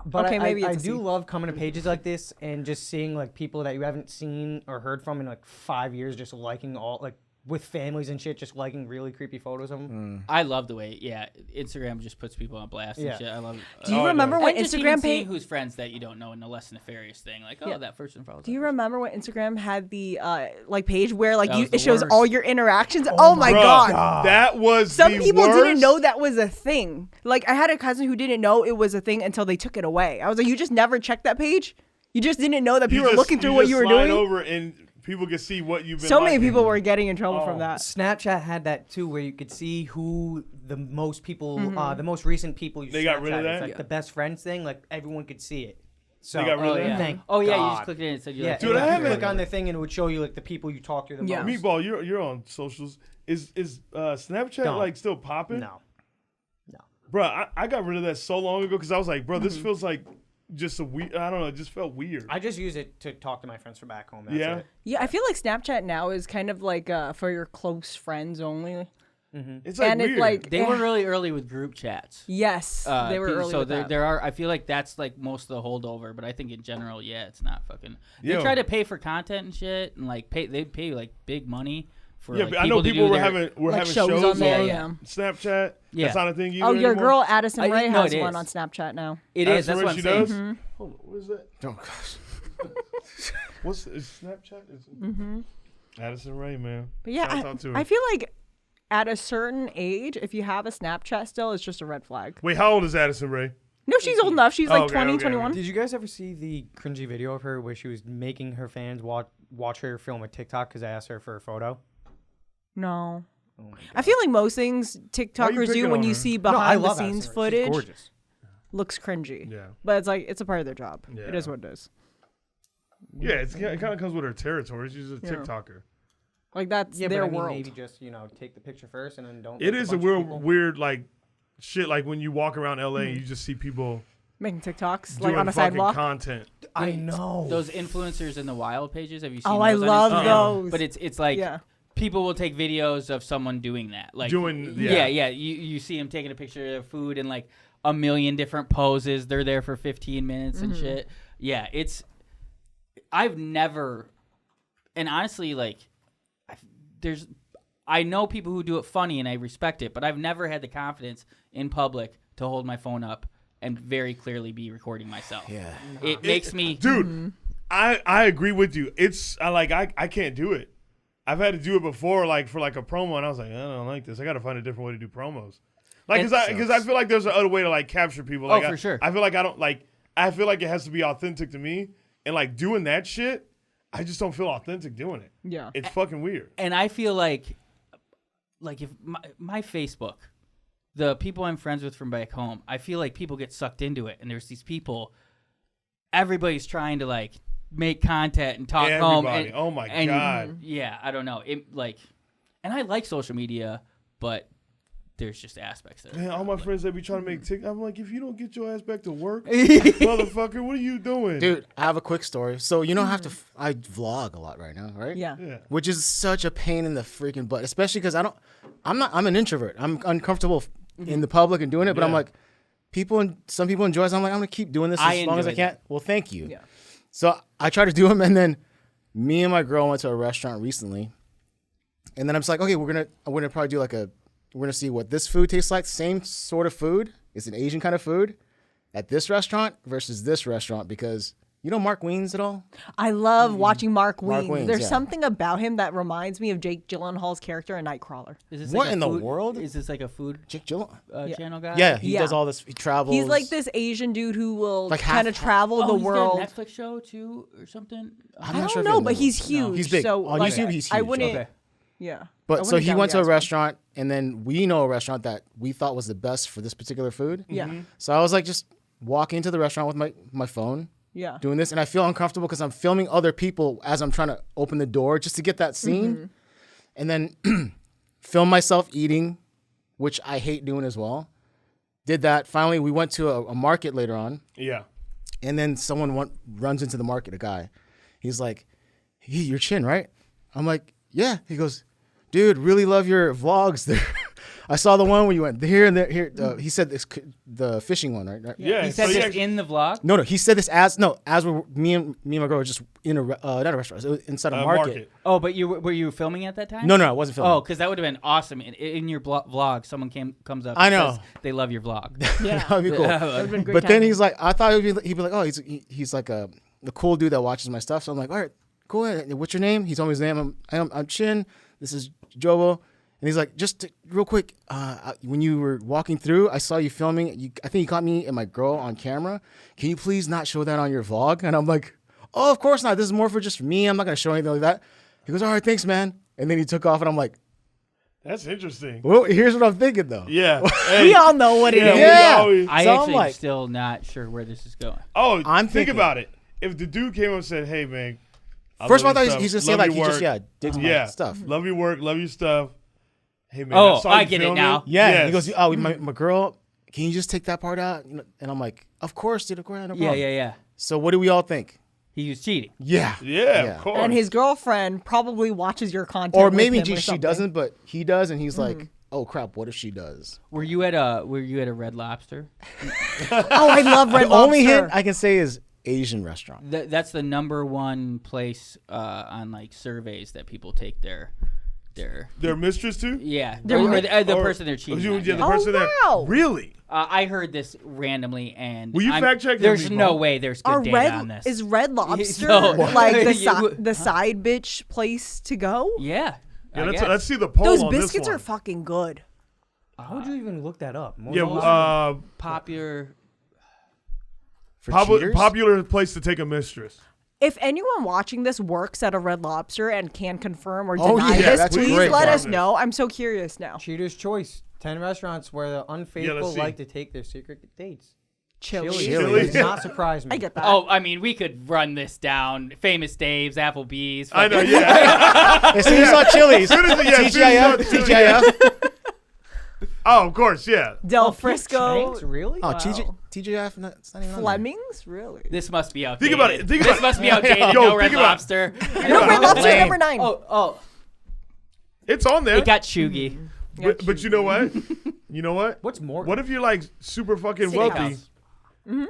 But Okay, maybe I it's a do C. love coming to pages like this and just seeing like people that you haven't seen or heard from in like 5 years, just liking all like with families and shit, just liking really creepy photos of them. I love the way, Instagram just puts people on blast and shit. I love it. Do you remember when and just Instagram even seeing page? who's friends that you don't know, and a less nefarious thing, like that person follows. Do you remember when Instagram had the like page where like That was the it shows worst. all your interactions? Oh my god. That was Some the people worst. didn't know that was a thing. Like I had a cousin who didn't know it was a thing until they took it away. I was like, you just never checked that page? You just didn't know that people were looking through what you were slide doing? over and people can see what you've been So many liking. people were getting in trouble from that. Snapchat had that too, where you could see who the most people, the most recent people you. They got rid of that? It's like the best friends thing. Like everyone could see it. So They got rid of that? Thank Oh yeah, you God. just clicked it and it said you Yeah, like. Dude, I you haven't- click on the thing and it would show you like the people you talk to the Yeah. most. Meatball, you're on socials. Is Snapchat Don't. like still popping? No. Bro, I got rid of that so long ago because I was like, bro, this feels like just a weird. I don't know. It just felt weird. I just use it to talk to my friends from back home. That's Yeah. it. Yeah, I feel like Snapchat now is kind of like for your close friends only. It's like and weird. it's like They were really early with group chats. yes, they were early So with that. there are. I feel like that's like most of the holdover, but I think in general, it's not fucking. They Yo. try to pay for content and shit, and like they pay like big money for. Yeah, like, but I know to people do were their- having like shows shows on there. on Yeah. Snapchat. Yeah. That's not a thing either Oh, your anymore? girl Addison I- Rae no, has it one is. on Snapchat now. It is. That's what what I'm she saying. does? Hold on, what is that? Oh gosh. What's is Snapchat? Addison Rae, man. But yeah, Shouts out to her. I feel like at a certain age, if you have a Snapchat still, it's just a red flag. Wait, how old is Addison Rae? No, she's old enough. She's like Okay, 20, okay, 21. Did you guys ever see the cringy video of her where she was making her fans watch her film a TikTok because I asked her for a photo? No. Oh my God. I feel like most things TikTokers picking do when on you her? see No, I behind the love scenes Addison Rae. She's footage gorgeous. looks cringy. Yeah. But it's like it's a part of their job. It Yeah. is what it is. Yeah, it kind of comes with her territory. She's a TikToker. Like that's Yeah, their but I mean, world. maybe just take the picture first and then don't. It like is a bunch of people. weird like shit. Like when you walk around LA and you just see people Making TikToks doing like on a fucking sidewalk. content. I know. Those influencers in the wild pages. Have you seen? Oh, I those on love Instagram? those. But it's like Yeah. people will take videos of someone doing that. Like Yeah. You see them taking a picture of their food in like a million different poses. They're there for 15 minutes and shit. Yeah, I've never, and honestly, like, I know people who do it funny and I respect it, but I've never had the confidence in public to hold my phone up and very clearly be recording myself. Yeah. It makes me, Dude, I agree with you. It's I can't do it. I've had to do it before, like for like a promo, and I was like, I don't like this. I got to find a different way to do promos. Like, because I feel like there's another way to like capture people. Like, for sure. I feel like I don't like. I feel like it has to be authentic to me, and like doing that shit, I just don't feel authentic doing it. Yeah. It's fucking weird. and I feel like if my Facebook, the people I'm friends with from back home, I feel like people get sucked into it, and there's these people, everybody's trying to like make content and talk home. Everybody. And, Oh my and, God. Yeah, I don't know. And I like social media, but there's just aspects there. Man, all my friends that be trying to make TikTok, I'm like, if you don't get your ass back to work, motherfucker, what are you doing? Dude, I have a quick story. So you don't have to. I vlog a lot right now, right? Yeah. Yeah. Which is such a pain in the freaking butt, especially because I'm an introvert. I'm uncomfortable in the public and doing it, but I'm Yeah. like, some people enjoy it. So I'm like, I'm gonna keep doing this I as long as I enjoy can. Well, thank you. Yeah. So I try to do them, and then me and my girl went to a restaurant recently, and then I'm just like, okay, we're gonna probably do we're gonna see what this food tastes like. Same sort of food. It's an Asian kind of food at this restaurant versus this restaurant because you know Mark Wiens at all? I love watching Mark Mark Wiens. Wiens, There's yeah. something about him that reminds me of Jake Gyllenhaal's character in Nightcrawler. Is this What like a in the food- world? Is this like a food Jake Gyllenhaal. channel guy? Yeah, he Yeah. does all this. He travels. He's like this Asian dude who will Like kind of half- travel Oh, the he's got world. a Netflix show too, or something. I'm I not sure don't if know, you but he's huge. He's big. So, On like, YouTube, he's I huge. wouldn't. Okay. Yeah. I But so wouldn't he doubt went the to a aspect. restaurant, and then we know a restaurant that we thought was the best for this particular food. Yeah. So I was like, just walking into the restaurant with my phone, Yeah. doing this, and I feel uncomfortable because I'm filming other people as I'm trying to open the door just to get that scene, and then film myself eating, which I hate doing as well. Did that. Finally, we went to a market later on, Yeah. and then someone runs into the market, a guy. He's like, hey, your chin, right? I'm like, yeah. He goes, dude, really love your vlogs. I saw the one where you went here and there. Here, he said this, the fishing one, right? Yeah. He said so this in the vlog. No, he said this as me and my girl were just in not a restaurant, it was inside a market. Oh, but were you filming at that time? No, I wasn't filming. Oh, because that would have been awesome. In your vlog, someone comes up. I know. Says they love your vlog. Yeah, that'd be cool. That'd been great But then timing. he's like, I thought he'd be like, oh, he's like the cool dude that watches my stuff. So I'm like, all right, cool. What's your name? He told me his name. I'm Chin. This is Jobo. And he's like, just real quick, when you were walking through, I saw you filming. I think you caught me and my girl on camera. Can you please not show that on your vlog? And I'm like, oh, of course not. This is more for just me. I'm not going to show anything like that. He goes, all right, thanks, man. And then he took off, and I'm like, That's interesting. well, here's what I'm thinking, though. Yeah. We all know what it is. Yeah. I So I'm actually like- still not sure where this is going. Oh, I'm think thinking- about it. If the dude came up and said, "Hey, man," First of all, I love thought your he's going to stuff, say, love like, he your just, work. digs my Yeah, stuff. love your work, love your stuff. Hey, man, Oh, saw I you get it filming. now. Yeah, Yes. he goes, oh, my girl, can you just take that part out? And I'm like, of course, dude, of course, no problem. Yeah. So what do we all think? He was cheating. Yeah. Yeah, Yeah. of course. And his girlfriend probably watches your content. Or with maybe him or she something. doesn't, but he does, and he's like, oh crap, what if she does? Were you at a Red Lobster? Oh, I love Red The Lobster. only hint I can say is Asian restaurant. That's the #1 place on like surveys that people take their Their mistress too. yeah Their or mi- the Or- person they're cheating on. Yeah, the Yeah. person there. wow. Really? I heard this randomly, and Will you fact check that, There's Meatball? no way there's good Are data on this. is Red Lobster So- like You- the side bitch place to go? yeah. Yeah, I let's, guess. let's see the poll Those on this biscuits one. are fucking good. How would you even look that up? Yeah, popular. For cheaters? popular place to take a mistress. If anyone watching this works at a Red Lobster and can confirm or Oh, deny yeah, this, that's a please great let us comment. know. I'm so curious now. Cheater's Choice. 10 restaurants where the unfaithful see. like to take their secret dates. Chili. Chili. Does not surprise me. I get that. Oh, I mean, we could run this down. Famous Dave's, Applebee's. I know, fucking- yeah. As soon as you saw Chili's, Soon as- yeah, as soon as you saw TGIF. Oh, of course, yeah. Del Pete Frisco. Shanks, really? Oh, Wow. TGIF? No, it's not even on there. Fleming's? Really? This must be outdated. Think about it. Think this about must it. be outdated. Yo, No Red think about it. Lobster. No, Red Lobster Lame. number 9. Oh, It's on there. it got chuggy. But you know what? You know what? What's more? What if you're like super fucking Steakhouse. wealthy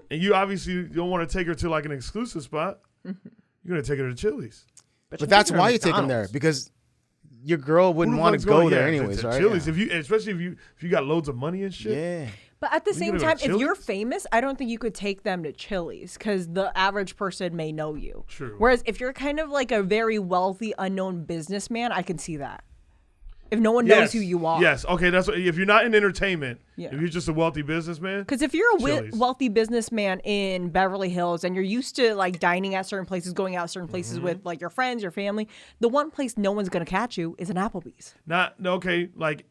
and you obviously don't want to take her to like an exclusive spot? You're gonna take her to Chili's. But that's why you take them there, because your girl wouldn't Who the want fuck's to go going, there yeah, anyways, to right? Chili's, Yeah. especially if you got loads of money and shit. Yeah. But at the You same gonna go time, to if you're Chili's? famous, I don't think you could take them to Chili's because the average person may know you. True. Whereas if you're kind of like a very wealthy, unknown businessman, I can see that. If no one knows who you are. Yes. Okay. That's what, if you're not in entertainment. Yeah. If you're just a wealthy businessman. Because if you're a Chili's. wealthy businessman in Beverly Hills and you're used to like dining at certain places, going out certain places Mm-hmm. with like your friends, your family, the one place no one's gonna catch you is an Applebee's. Not okay. Like,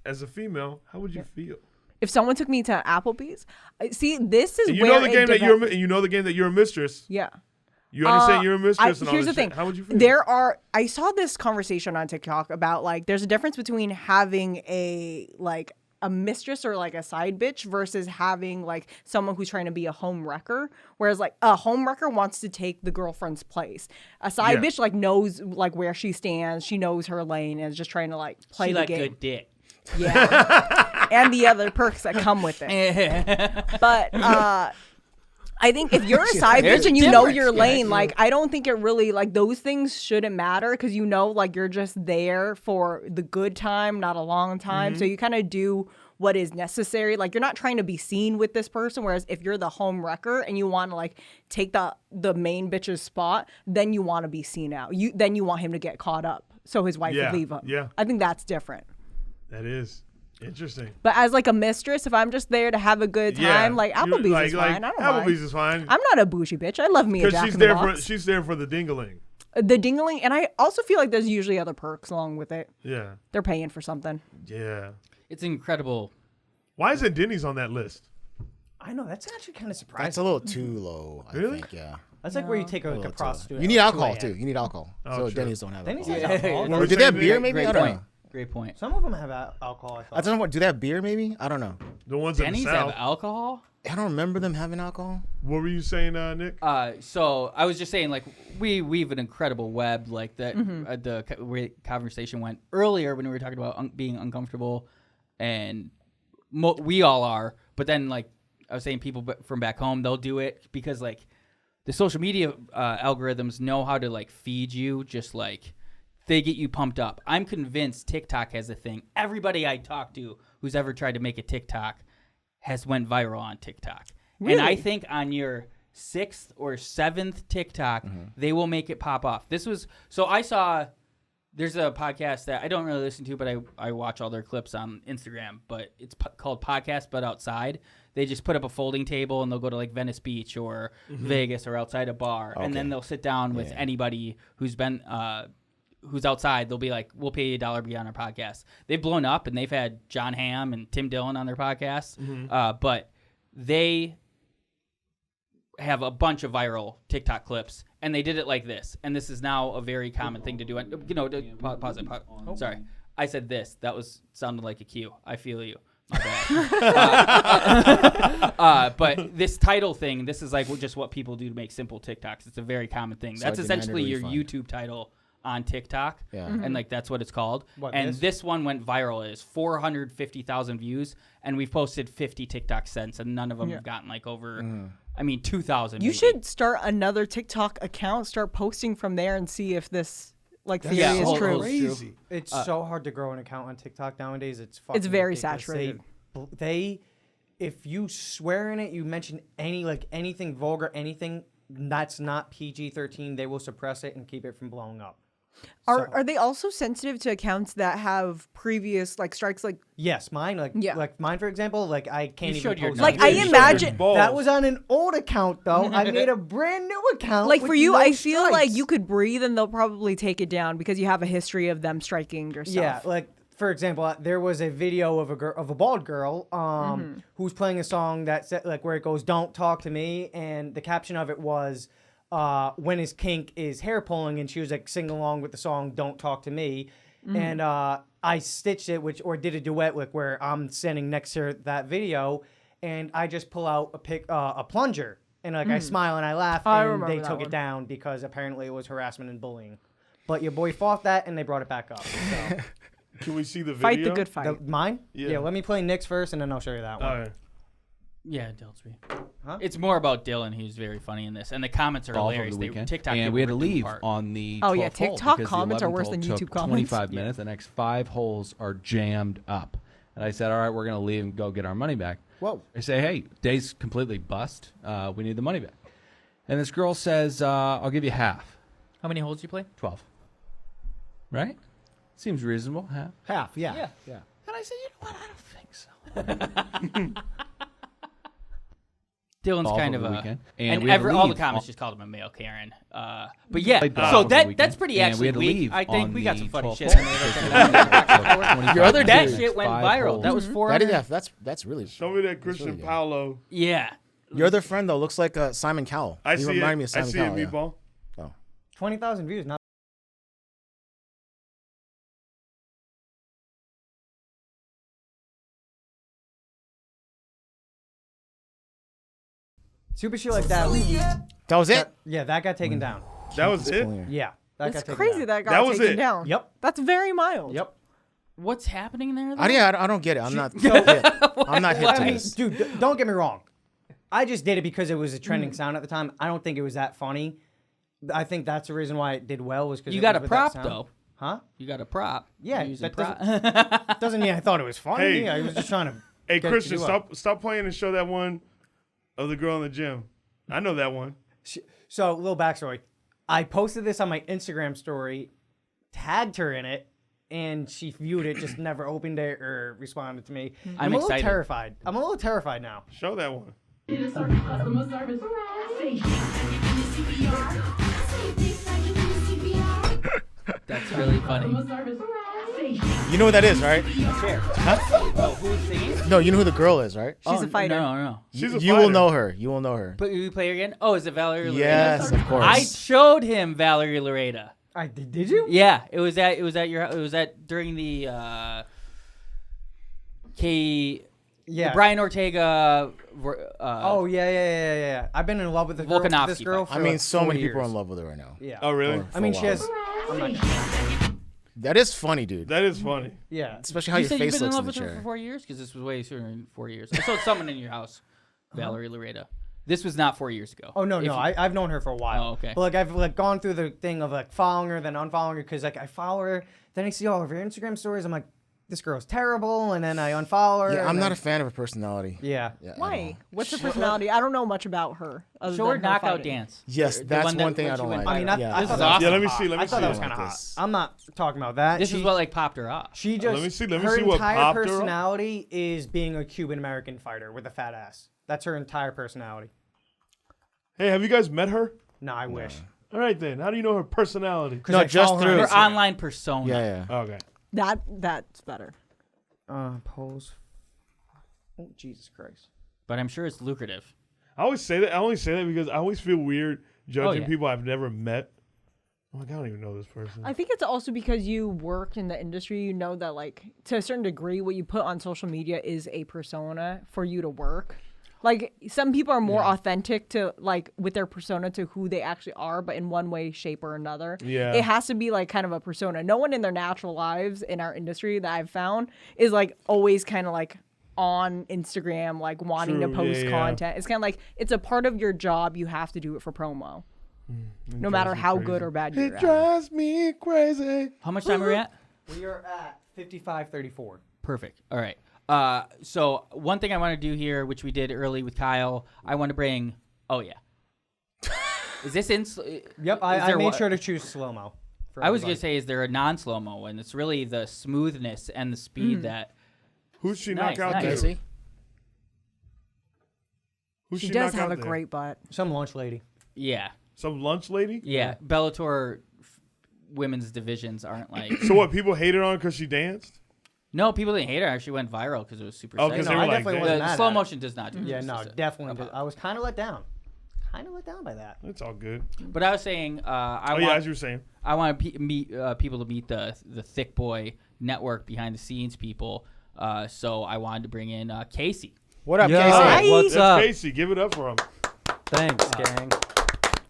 as a female, how would you feel? If someone took me to Applebee's, see, this is And you where know the it game that devel- you're. You know the game that you're a mistress. Yeah. You understand you're a mistress. and all Here's the this thing. shit. How would you feel? I saw this conversation on TikTok about like there's a difference between having a mistress or like a side bitch versus having like someone who's trying to be a home wrecker. Whereas like a home wrecker wants to take the girlfriend's place. A side Yeah. bitch like knows like where she stands. She knows her lane and is just trying to like play She the like game. good dick. Yeah. And the other perks that come with it. But I think if you're a side There's bitch a and you know difference. your Yeah, lane, like I don't think it really like those things shouldn't matter because you know like you're just there for the good time, not a long time. So you kind of do what is necessary. Like you're not trying to be seen with this person. Whereas if you're the home wrecker and you want to like take the main bitch's spot, then you want to be seen out. Then you want him to get caught up so his wife Yeah, would leave him. yeah. I think that's different. That is interesting. But as like a mistress, if I'm just there to have a good time, like Applebee's is fine. I don't Applebee's mind. is fine. I'm not a bougie bitch. I love me a Because Jack she's in the there Box. she's there for the dingling. The dingling, and I also feel like there's usually other perks along with it. Yeah. They're paying for something. Yeah. It's incredible. Why isn't Denny's on that list? I know, that's actually kind of surprising. That's a little too low, I Really? think, yeah. That's like where you take a, like a Little too prostitute. low. You at, need like, alcohol, 2 a.m. too. You need alcohol. Oh, So sure. Denny's don't have Denny's alcohol. has alcohol. What Or was do they have saying, beer, Nick? maybe? Great I don't point. know. Great point. Some of them have alcohol. I don't know. Do they have beer, maybe? I don't know. The ones in Denny's the have South. alcohol? I don't remember them having alcohol. What were you saying, Nick? So I was just saying, like, we weave an incredible web, like that. The conversation went earlier when we were talking about being uncomfortable and we all are. But then, like I was saying, people from back home, they'll do it because like the social media algorithms know how to like feed you, just like they get you pumped up. I'm convinced TikTok has a thing. Everybody I talk to who's ever tried to make a TikTok has went viral on TikTok. Really? And I think on your 6th or 7th TikTok, they will make it pop off. I saw, there's a podcast that I don't really listen to, but I watch all their clips on Instagram, but it's called Podcast But Outside. They just put up a folding table and they'll go to like Venice Beach or Vegas or outside a bar. Okay. And then they'll sit down with anybody who's been, who's outside. They'll be like, we'll pay you $1 to be on our podcast. They've blown up and they've had John Hamm and Tim Dillon on their podcast. But they have a bunch of viral TikTok clips, and they did it like this. And this is now a very common thing to do. And, pause it. Sorry. I said this. That sounded like a cue. I feel you. My bad. But this title thing, this is like just what people do to make simple TikToks. It's a very common thing. That's essentially your YouTube title on TikTok. Yeah. And like that's what it's called. This one went viral. It is 450,000 views, and we've posted 50 TikToks since, and none of them have gotten like over 2,000. You should start another TikTok account, start posting from there, and see if this theory is true. Crazy. It's so hard to grow an account on TikTok nowadays. It's very ridiculous. saturated. They if you swear in it, you mention anything vulgar, anything that's not PG-13, they will suppress it and keep it from blowing up. Are they also sensitive to accounts that have previous strikes? Yes, mine like mine for example, I can't even post. I imagine that was on an old account though. I made a brand new account. For you, I feel like you could breathe and they'll probably take it down because you have a history of them striking yourself. Yeah, for example, there was a video of a bald girl who's playing a song that said where it goes, "Don't talk to me," and the caption of it was when his kink is hair pulling, and she was singing along with the song "Don't Talk to Me," and I stitched it, or did a duet where I'm standing next to that video, and I just pull out a plunger, and I smile and I laugh, and they took it down because apparently it was harassment and bullying. But your boy fought that, and they brought it back up. So. Can we see the video? Fight the good fight. Mine? Yeah. Let me play Nick's first, and then I'll show you that one. All right. Yeah, Dillsby. Huh? It's more about Dylan. He's very funny in this, and the comments are hilarious. TikTok and we had to leave on the 12th TikTok comments are worse than YouTube comments. 25 minutes. The next 5 holes are jammed up, and I said, "All right, we're gonna leave and go get our money back." Whoa! I say, "Hey, day's completely bust. We need the money back." And this girl says, "I'll give you half." How many holes did you play? 12. Right? Seems reasonable. Half. Yeah. And I said, "You know what? I don't think so." Dylan's kind of a weekend. all the comments just called him a male Karen. But yeah, so that's pretty actually weak. I think we got some funny shit. Your other that shit went viral. That was 400. That's really. Show me that Christian really Paolo. Yeah. Your other friend though looks like Simon Cowell. I see it. Me of Simon Cowell, Meatball. Yeah. Oh. 20,000 views. Not. Super shit like that. That was it? That got taken down. That was it? Yeah. That's crazy that got taken down. Yep. That's very mild. Yep. What's happening there, though? I don't get it. I'm not hip. I'm not hip to this. Dude, don't get me wrong. I just did it because it was a trending sound at the time. I don't think it was that funny. I think that's the reason why it did well was because you got a prop, though. Huh? You got a prop. Yeah. Doesn't mean I thought it was funny. Hey. I was just trying to... Hey, Christian, stop playing and show that one of the girl in the gym. I know that one. So, little backstory. I posted this on my Instagram story, tagged her in it, and she viewed it, just never opened it or responded to me. I'm a little terrified. I'm a little terrified now. Show that one. That's really funny. You know what that is, right? Huh? Oh, who's singing? No, you know who the girl is, right? She's a fighter. No. She's a fighter. You will know her. You will know her. But you play her again? Oh, is it Valerie Loretta? Yes, of course. I showed him Valerie Loretta. Did you? Yeah, it was during the Brian Ortega. Yeah. I've been in love with this girl for so many years. people are in love with her right now. Yeah. Oh, really? I mean, she has. That is funny, dude. That is funny. Yeah. Especially how You your said you've face been in looks in love the with her for chair. 4 years? Because this was way sooner than 4 years. I saw someone in your house, Valerie Loretta. This was not 4 years ago. Oh no, If no, you- I've known her for a while. Oh, okay. But like I've like gone through the thing of like following her, then unfollowing her, because like I follow her, then I see all of her Instagram stories. I'm like, this girl's terrible, and then I unfollow her. Yeah, I'm and not then- a fan of her personality. Yeah. Yeah, at Why? all. What's her personality? I don't know much about her. Other Show her than knockout fighting. dance. Yes, The that's that- one thing when I she don't went like. I mean, viral. Yeah. I This thought is that was awesome. Yeah, let me hot. see. Let me I thought see. that was I kind of like hot. this. I'm not talking about that. This is what like popped her off. She just. Let me see. Let me her see what entire popped her up. personality is being a Cuban American fighter with a fat ass. That's her entire personality. Hey, have you guys met her? No, I wish. All right then. How do you know her personality? No, I just follow through. her Her Instagram. online persona. Yeah, yeah. Okay. That's better. Pose. Oh, Jesus Christ. But I'm sure it's lucrative. I always say that. I only say that because I always feel weird judging yeah. people I've never met. I'm like, I don't even know this person. I think it's also because you work in the industry, you know that like to a certain degree what you put on social media is a persona for you to work. Like some people are more authentic to like with their persona to who they actually are, but in one way, shape, or another. Yeah. It has to be like kind of a persona. No one in their natural lives in our industry that I've found is like always kind of like on Instagram, like wanting to True, post yeah. content. It's kind of like it's a part of your job. You have to do it for promo. No matter how good or bad you're It at. drives me crazy. How much time are we at? We are at 55:34. Perfect. All right. So one thing I want to do here, which we did early with Kyle, I want to bring. Oh yeah. Is this in? Yep, I made sure to choose slow mo. I was gonna say, is there a non-slow mo? And it's really the smoothness and the speed that. Who's she Nice, knock out nice. there? Casey? Who's She does knock have out a there? great butt. Some lunch lady. Yeah. Some lunch lady? Yeah. Bellator women's divisions aren't like. So what, people hated on her because she danced? No, people didn't hate her. She went viral because it was super. Oh, sexy. 'cause No, they were I like, definitely damn. wasn't The mad slow at it. motion does not do Yeah, it no, justice. definitely. I was kind of let down. By that. It's all good. But I was saying, I Yeah, want as you were saying. I want to meet people to meet the Thick Boy network behind the scenes people. So I wanted to bring in Casey. What up, Yo, Casey? Hi. what's That's up? Casey. Give it up for him. Thanks, gang.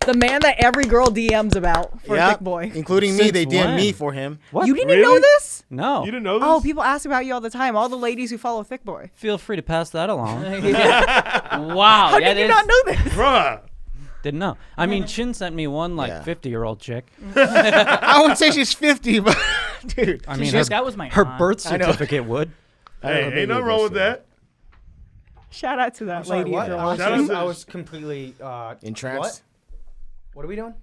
The man that every girl DMs about for Yep, Thick Boy. including me. Since They DM me when? for him. What? You didn't Really? know this? No. You didn't know this? Oh, people ask about you all the time. All the ladies who follow Thick Boy. Feel free to pass that along. Wow. How did you not know this? Bruh. Didn't know. I mean, Chin sent me one like Yeah. 50-year-old chick. I wouldn't say she's 50, but dude. I mean, That was my her aunt. birth I know. certificate would. I don't know, Hey, maybe ain't nothing it wrong was, with that. Shout out to that Sorry, lady. what? If you're I was, Shout out watching. to- I was completely Entranced. What are we doing?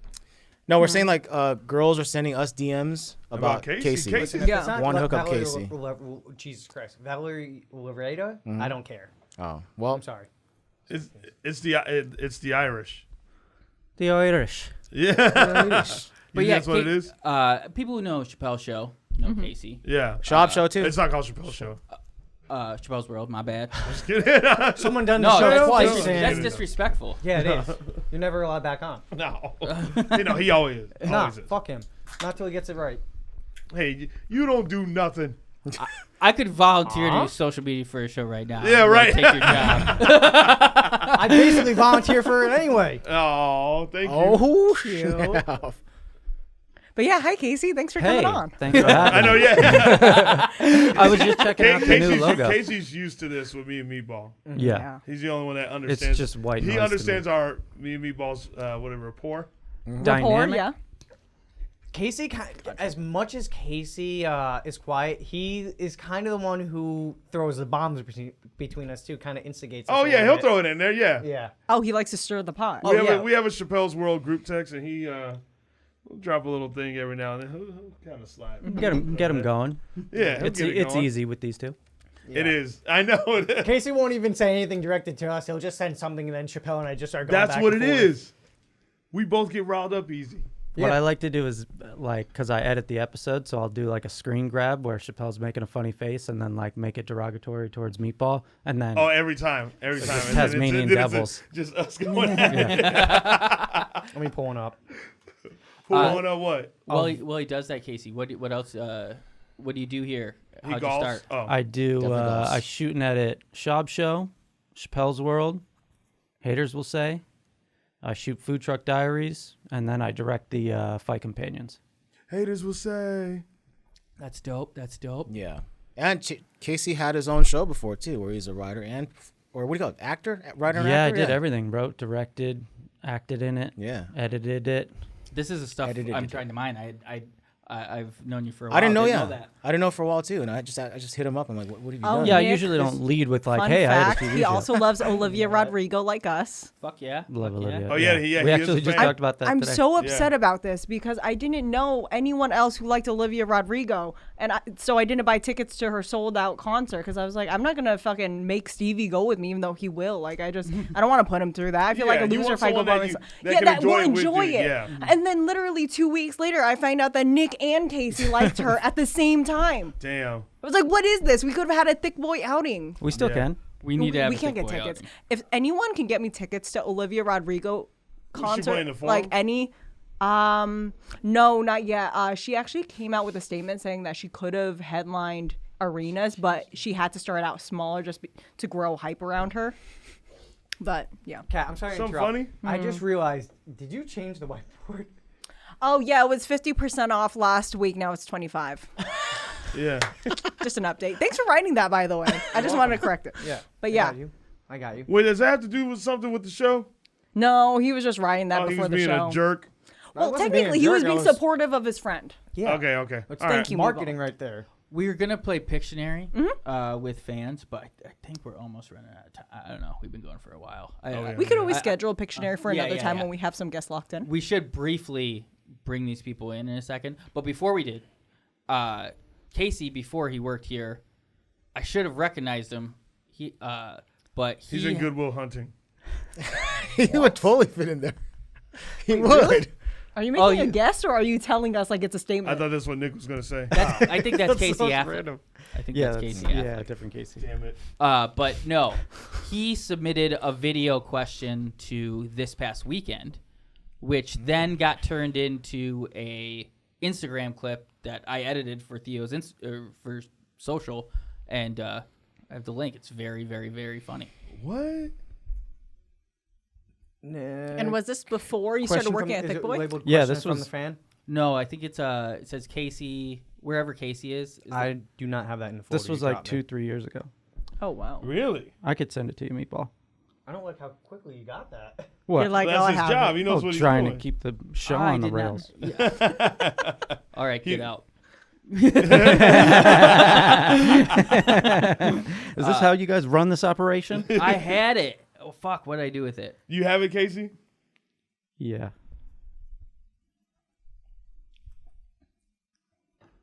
No, we're saying like girls are sending us DMs about Casey. Casey. Yeah. It's not One hookup Valerie Casey. Jesus Christ, Valerie Loretta. I don't care. Oh, well, I'm sorry. It's the Irish. The Irish. Yeah. But You yeah, think that's what it is? People who know Chappelle Show know Casey. Yeah. Shop show too. It's not called Chappelle Show. Chappelle's World. My bad. Just kidding. Someone done No, the show that's, twice. that's, and- that's disrespectful. yeah, it is. You're never allowed back on. No. You know, he always is. Nah, Always is. fuck him. Not till he gets it right. Hey, you don't do nothing. I could volunteer to do social media for a show right now. Yeah, Like, right. Take your job. I basically volunteer for it anyway. Oh, thank you. Oh, Cute. snap. But yeah, hi Casey. Thanks for Hey, coming on. thanks for having I know, me. yeah. I was just checking out the new logo. Casey's used to this with me and Meatball. Yeah. He's the only one that understands. just white noise He to understands our me and Meatball's whatever rapport. Rapport, Dynamic. yeah. Casey, as much as Casey is quiet, he is kind of the one who throws the bombs between us too, kind of instigates. us Oh a yeah, little he'll bit. throw it in there. Yeah. Yeah. Oh, he likes to stir the pot. Oh, yeah. We have a Chappelle's World group text, and he will drop a little thing every now and then. He'll kind of slide. Get him going. Yeah, he'll It's get it it's going. easy with these two. It is. I know it is. Casey won't even say anything directed to us. He'll just send something, and then Chappelle and I just start going That's back what and it forth. is. We both get riled up easy. What Yeah. I like to do is like, because I edit the episode, so I'll do like a screen grab where Chappelle's making a funny face and then like make it derogatory towards Meatball, and then Oh, every time. And then Tasmanian then it's devils. just us going at it. Let me pull one up. Pulling up what? While he does that, Casey, what else? What do you do here? He How'd you golfs? start? Oh. I do. Definitely golfs. I shoot and edit Shop Show, Chappelle's World, Haters Will Say. I shoot Food Truck Diaries, and then I direct the Fight Companions. Haters will say. That's dope. That's dope. Yeah. And Casey had his own show before, too, where he's a writer or what do you call it? Actor? Writer and actor? I did everything. Wrote, directed, acted in it. Yeah. Edited it. This is the stuff I'm trying to mine. I've known you for a while. I didn't know, that. I didn't know for a while, too. And I just hit him up. I'm like, what have you done? Yeah, I Nick, usually don't lead with like, Fun hey, fact, I had a TV he show. also loves Olivia Rodrigo like us. Fuck yeah. Love Fuck Olivia. Oh, yeah, We he is actually a just fan. talked about that I'm today. so upset about this because I didn't know anyone else who liked Olivia Rodrigo, and so I didn't buy tickets to her sold out concert because I was like, I'm not gonna fucking make Stevie go with me, even though he will. Like, I don't want to put him through that. I feel like a you loser want if I go someone by that you- myself. that Yeah, can that will enjoy it with enjoy you, it. yeah. And then literally 2 weeks later, I find out that Nick and Casey liked her at the same time. Damn. I was like, what is this? We could have had a thick boy outing. We still can. We need to have We a can't Thick get Boy tickets. outing. If anyone can get me tickets to Olivia Rodrigo concert, playing the Forum? like any, no, not yet. She actually came out with a statement saying that she could have headlined arenas, but she had to start out smaller to grow hype around her. But yeah. Kat, I'm sorry to Something interrupt. funny? I just realized, did you change the whiteboard? Oh yeah, it was 50% off last week. Now it's 25. Yeah. Just an update. Thanks for writing that, by the way. I just wanted to correct it. Yeah. But yeah. I got you. Wait, does that have to do with something with the show? No, he was just writing that Oh, he before was the being show. a jerk. Well, wasn't being a technically, he was jerk, I being was- supportive of his friend. Yeah. Okay. All Thank right. you, Marketing Meatball. right there. We were gonna play Pictionary Mm-hmm. with fans, but I think we're almost running out of time. I don't know. We've been going for a while. We could always schedule a Pictionary for yeah, another yeah, time yeah. when we have some guests locked in. We should briefly bring these people in a second. But before we did, Casey, before he worked here, I should have recognized him. But He's in Goodwill Hunting. He would totally fit in there. He would. Are you making a guess or are you telling us like it's a statement? I thought that's what Nick was going to say. I think that's Casey so Affleck. random. I think Yeah, that's Casey Affleck. yeah, different Casey. Damn it. But no, he submitted a video question to this past weekend, which then got turned into a Instagram clip that I edited for Theo's for social, and I have the link. It's very, very, very funny. What? And was this before you started working at Thick Boy? Yeah, this from was- the fan. No, I think it's it says Casey wherever Casey is. I do not have that in the folder. This was you like got me. 2-3 years ago. Oh, wow. Really? I could send it to you, Meatball. I don't like how quickly you got that. What? You're like, That's I his have job. it. He knows what he's trying doing. to keep the show I on the did not- rails. All right, get out. Is this how you guys run this operation? I had it. Oh fuck! What did I do with it? You have it, Casey? Yeah.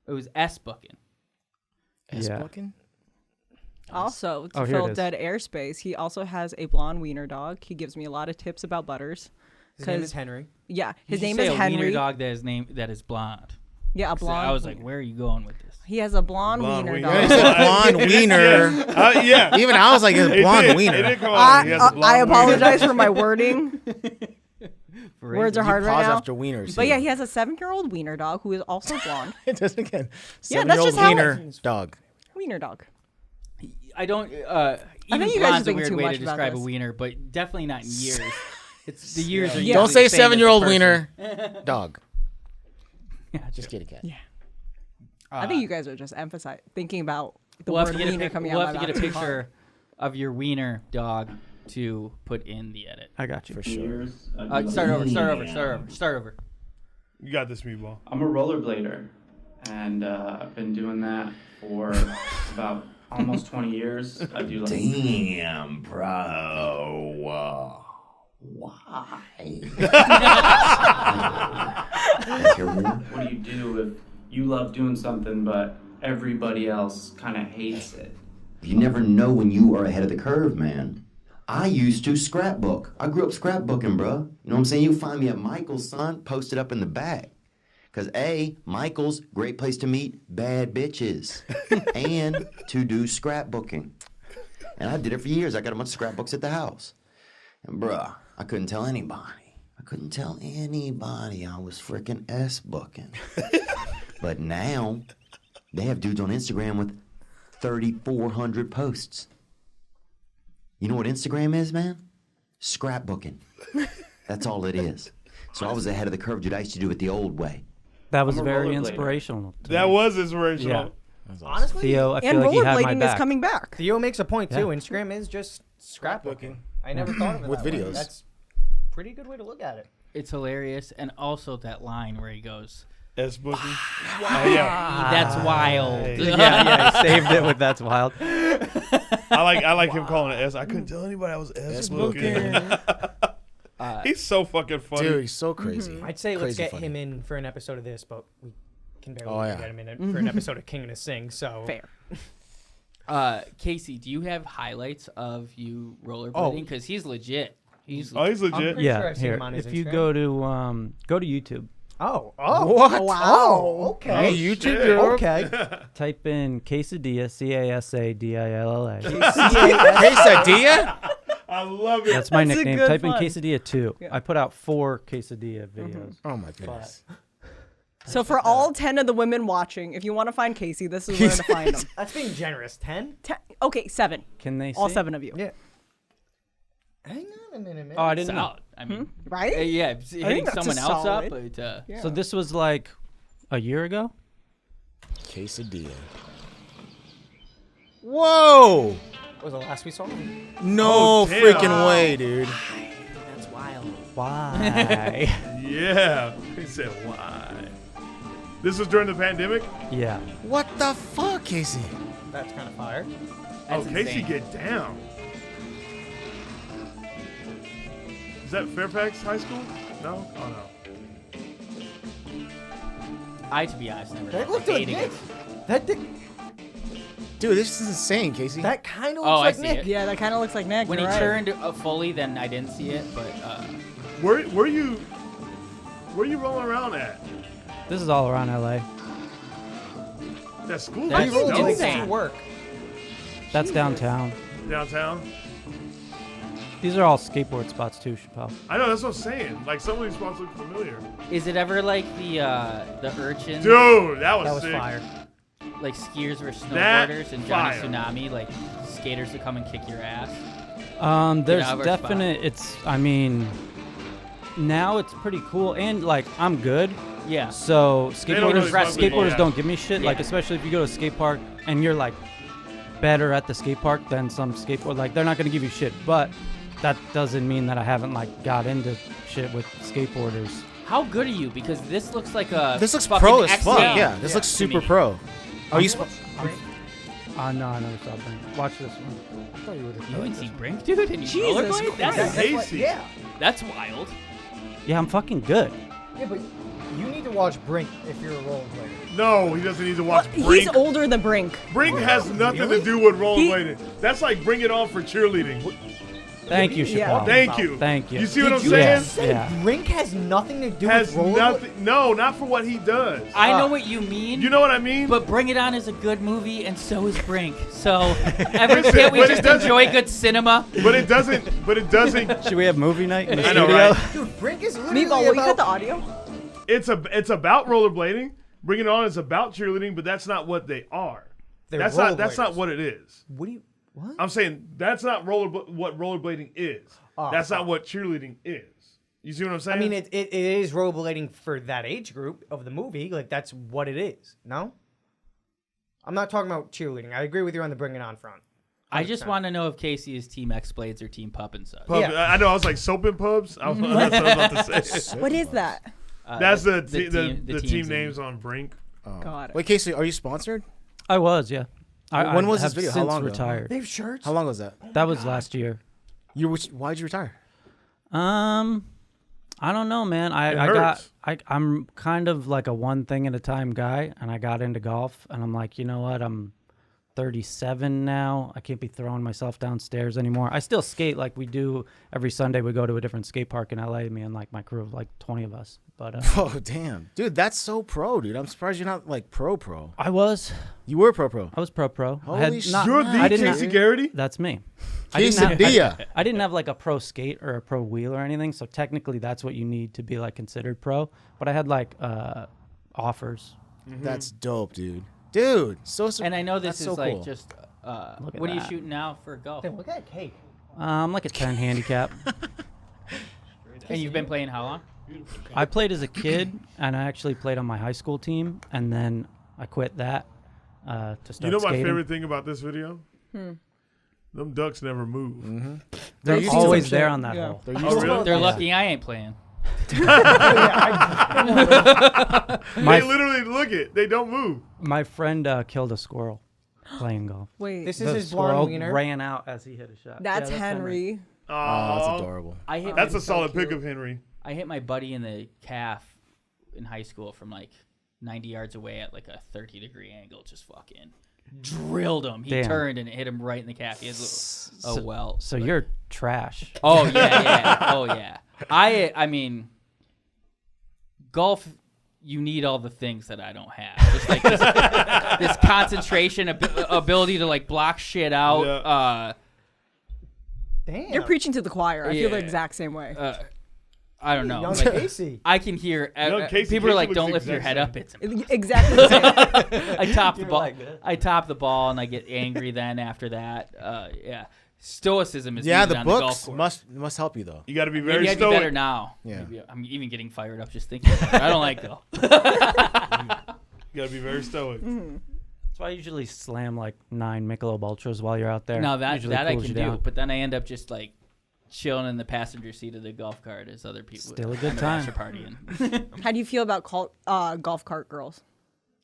It was S booking. Yeah. Fucking? Also, to Oh, here it fill is. dead airspace, he also has a blonde wiener dog. He gives me a lot of tips about butters. His name 'Cause- is Henry. Yeah, his You name say is a wiener Henry. dog that is blonde. Yeah, a So blonde. I was like, wiener. where are you going with this? He has a blonde wiener wiener. dog. He said blonde wiener. Yeah. Even I was like, it's It blonde did. wiener. It did come out. He has a blonde I wiener. apologize for my wording. Words are You hard right pause now. after wieners. But yeah, he has a 7-year-old wiener dog who is also blonde. It does again. Yeah, that's 7-year-old just how it- wiener dog. Wiener dog. I don't. think Even you guys are blonde's a thinking weird too way much to about describe a this. wiener, but definitely not in years. It's the years are. Yeah. Don't say usually the same as the 7-year-old person. wiener dog. Yeah, Just kidding, cat. Yeah. I think you guys are just thinking about the We'll have word to get wiener a coming we'll out have of to my get a mouth too hard. picture of your wiener dog to put in the edit. I got you. For sure. Start over. You got this, Meatball. I'm a rollerblader, and I've been doing that for about almost 20 years. I do like. Damn, bro. Why? What do you do if you love doing something, but everybody else kind of hates it? You never know when you are ahead of the curve, man. I used to scrapbook. I grew up scrapbooking, bro. You know what I'm saying? You'll find me at Michael's, son, posted up in the back. Because A, Michael's, great place to meet bad bitches. And to do scrapbooking. And I did it for years. I got a bunch of scrapbooks at the house. And bruh, I couldn't tell anybody. I was freaking S-booking. But now, they have dudes on Instagram with 3,400 posts. You know what Instagram is, man? Scrapbooking. That's all it is. So I was ahead of the curve, dude. I used to do it the old way. That was I'm a very rollerblader. inspirational. to That me. was inspirational. Yeah. Honestly, Theo, I And feel like he had my rollerblading is back. coming back. Theo makes a point too. Yeah. Instagram is just scrapbooking. I never thought of it With that way. videos. That's a pretty good way to look at it. It's hilarious, and also that line where he goes, S booking. Yeah. "That's wild." Yeah, he saved it with "That's wild." I like him calling it S. I couldn't tell anybody I was S booking. He's so fucking funny. Dude, he's so crazy. I'd say let's Crazy get funny. him in for an episode of this, but we can barely Oh, yeah. get him in for an episode of King of the Sing. So Fair. Casey, do you have highlights of you rollerblading? Because he's legit. He's Oh, he's legit. pretty Yeah, sure I've seen here. him on his If you Instagram. go to YouTube, Oh, What? wow. Oh, Okay. Hey, YouTube shit. girl. Okay. type in quesadilla, Casadilla. Quesadilla? I love it. That's my That's a nickname. good Type in one. quesadilla 2. I put out 4 quesadilla videos. Oh my goodness. So for all 10 of the women watching, if you want to find Casey, this is where to find them. That's being generous. 10? Okay, 7. Can they see? All 7 of you. Yeah. Hang on a minute, man. Oh, I didn't know. solid. I mean, Right? yeah, hitting that's a someone else up. solid. But, Yeah. So this was like a year ago? Quesadilla. Whoa! Was the last we saw him? No Oh, damn. freaking way, dude. that's wild. Why? Yeah. He said, why? This was during the pandemic? yeah. What the fuck, Casey? That's kind of fire. That's Casey insane. get down. Is that Fairfax High School? No? Oh, no. I, to be honest, never That had looked to like date Nick. against. That did, Dude, this is insane, Casey. that kind of Oh, looks I like see Nick. it. Yeah, that kind of looks like Nick. When you're he right. turned fully, then I didn't see it. But Where you rolling around at? This is all around LA. That school? That's He rolled dope. like insane. to work. That's downtown. Downtown? These are all skateboard spots too, Chappelle. I know, that's what I'm saying. Like, some of these spots look familiar. is it ever like the urchins, Dude, that was That was sick. fire. like skiers versus That snowboarders, and Johnny fire. Tsunami, like skaters that come and kick your ass? There's out of our definite. I mean, now it's pretty cool, and like I'm good. Yeah. So They don't really skateboarders, fuck with you, skateboarders yeah. don't give me shit. Like Yeah. especially if you go to a skate park and you're like better at the skate park than some skateboard. Like they're not gonna give you shit. But that doesn't mean that I haven't like got into shit with skateboarders. How good are you? Because this looks like a This looks fucking pro as X fuck. Games Yeah, this looks to super me. pro. Oh, you No, I never saw Brink. Watch this one. I thought you would You ain't seen Brink, dude, and you Jesus rollerblade? Christ. That's Casey. Yeah. that's wild. Yeah, I'm fucking good. Yeah, but you need to watch Brink if you're a rollerblader. No, he doesn't need to watch He's Brink. older than Brink. Brink has nothing to do with rollerblading. That's like Bring It On for cheerleading. Thank you, Yeah. Chappelle. Thank you. Thank you. You see what I'm Did you saying? just say Yeah. Brink has nothing to do Has with rollerblading? nothing. No, not for what he does. I know what you mean. You know what I mean? But Bring It On is a good movie, and so is Brink. So can't we but it just doesn't- enjoy good cinema? But it doesn't. But it doesn't. Should we have movie night in the I know, studio? right? Dude, Brink is literally Meatball, will you cut about... the audio? It's about rollerblading. Bring It On is about cheerleading, but that's not what they are. They're That's not rollerbladers. what it is. What do you... What? I'm saying that's not what rollerblading is. That's not what cheerleading is. You see what I'm saying? I mean, it is rollerblading for that age group of the movie. Like, that's what it is. No? I'm not talking about cheerleading. I agree with you on the Bring It On front. I just 100%. want to know if Casey is Team X Blades or Team Pup and Such. Pub, yeah. I know. I was like soap and pubs. That's what I was about to say. What is that? That's the teams team in- names on Brink. Got it. Wait, Casey, are you sponsored? I was, yeah. When was this have video? How since long ago? retired. They have shirts? How long was that? That was last year. Why'd you retire? I don't know, man. I'm kind of like a one thing at a time guy, and I got into golf, and I'm like, you know what? I'm 37 now. I can't be throwing myself downstairs anymore. I still skate like we do every Sunday. We go to a different skate park in LA. Me and like my crew of like 20 of us. But Oh, damn. Dude, that's so pro, dude. I'm surprised you're not like pro. I was You were pro. I was pro. Holy shit. You're I the didn't Casey have- Garrity? That's me. Quesadilla. I didn't have like a pro skate or a pro wheel or anything, so technically that's what you need to be like considered pro. But I had like offers. That's dope, dude. Dude, And I know this that's is so like cool. just. Look at What are you that. shooting now for golf? Damn, look at that cake. I'm like a 10 handicap. And you've been playing how long? I played as a kid, and I actually played on my high school team, and then I quit that to start You know my skating. favorite thing about this video? Them ducks never move. Mm-hmm. They're always there on that hole. They're lucky I ain't playing. They literally they don't move. My friend killed a squirrel playing golf. Wait, This The is his blonde squirrel wiener. ran out as he hit a shot. that's Yeah, Henry. Oh, that's adorable. That's a solid pick of Henry. I hit my buddy in the calf in high school from like 90 yards away at like a 30-degree angle. Just fucking drilled him. He Damn. turned and it hit him right in the calf. He has a welt. So you're trash. Oh yeah. Oh yeah. I mean, golf. You need all the things that I don't have. Just like this concentration, ability to like block shit out. Yeah. Damn. You're preaching to the choir. I feel the Yeah. exact same way. I don't know. Young Like, Casey. I can hear Casey people are like, looks "Don't the lift your exact head same. up." It's Exactly the same. I top the You're ball. like this. I top the ball and I get angry. Then after that, yeah, stoicism is Yeah, needed the on the golf books course. must help you though. You got to be Maybe very I'd be better stoic. now. Yeah. Maybe I'm even getting fired up just thinking about it. I don't like golf. You got to be very stoic. That's why I usually slam like 9 Michelob Ultras while you're out there. Now that Usually I cools can you do, down. but then I end up just like chilling in the passenger seat of the golf cart as other people. Still a good kind of time. Partying. How do you feel about golf cart girls?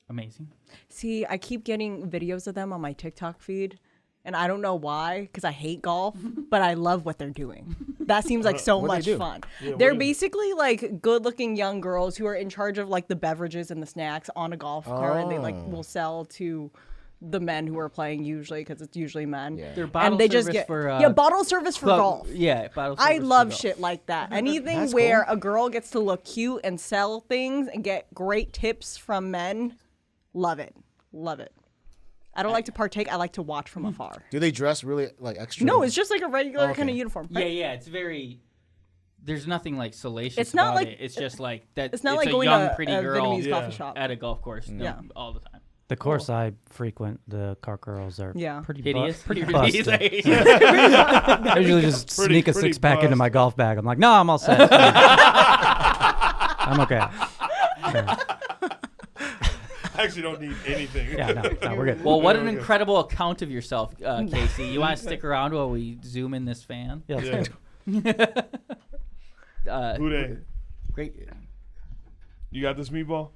Amazing. See, I keep getting videos of them on my TikTok feed, and I don't know why, because I hate golf, but I love what they're doing. That seems like so What'd they much do? fun. Yeah, They're what is it? basically like good-looking young girls who are in charge of like the beverages and the snacks on a golf cart, and they like will sell to the men who are playing usually, because it's usually men. Yeah. Their bottle and they just service get for bottle service for golf. Yeah, bottle I service for love golf. shit like that. Anything That's where cool. a girl gets to look cute and sell things and get great tips from men, love it. Love it. I don't like to partake. I like to watch from afar. Do they dress really like extra? No, it's just like a regular Okay. kind of uniform. Yeah, yeah, it's very. There's nothing like salacious It's not about like- it. It's just like that. It's not like a going young, to pretty a girl Vietnamese coffee shop. at a golf course. Yeah. All the time. The course I frequent, the cart girls are Yeah. pretty Hideous. pretty Hideous. busted. I usually just Pretty- sneak a pretty 6-pack into bust. my golf bag. I'm like, no, I'm all set. I'm okay. I actually don't need anything. Yeah, no, we're good. Well, what Yeah, an we're good. incredible account of yourself, Casey. You want to stick around while we zoom in this fan? Yeah, let's Yeah. go. Who they? Great. You got this meatball?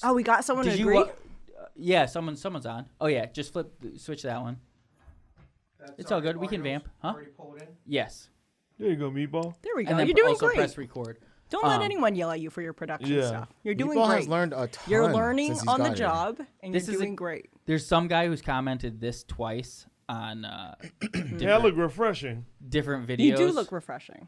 Oh, we got someone to Did agree? you? Yeah, someone's on. Oh yeah, just switch that one. It's all good. We can vamp, huh? Yes. There you go, meatball. There we go. And then You're doing also great. press record. Don't let Um, anyone yell at you for your production Yeah. stuff. You're doing Meatball great. has learned a ton. You're learning since he's on the got here. job, and This you're is a- doing great. There's some guy who's commented this twice on Yeah, look refreshing. different videos. You do look refreshing.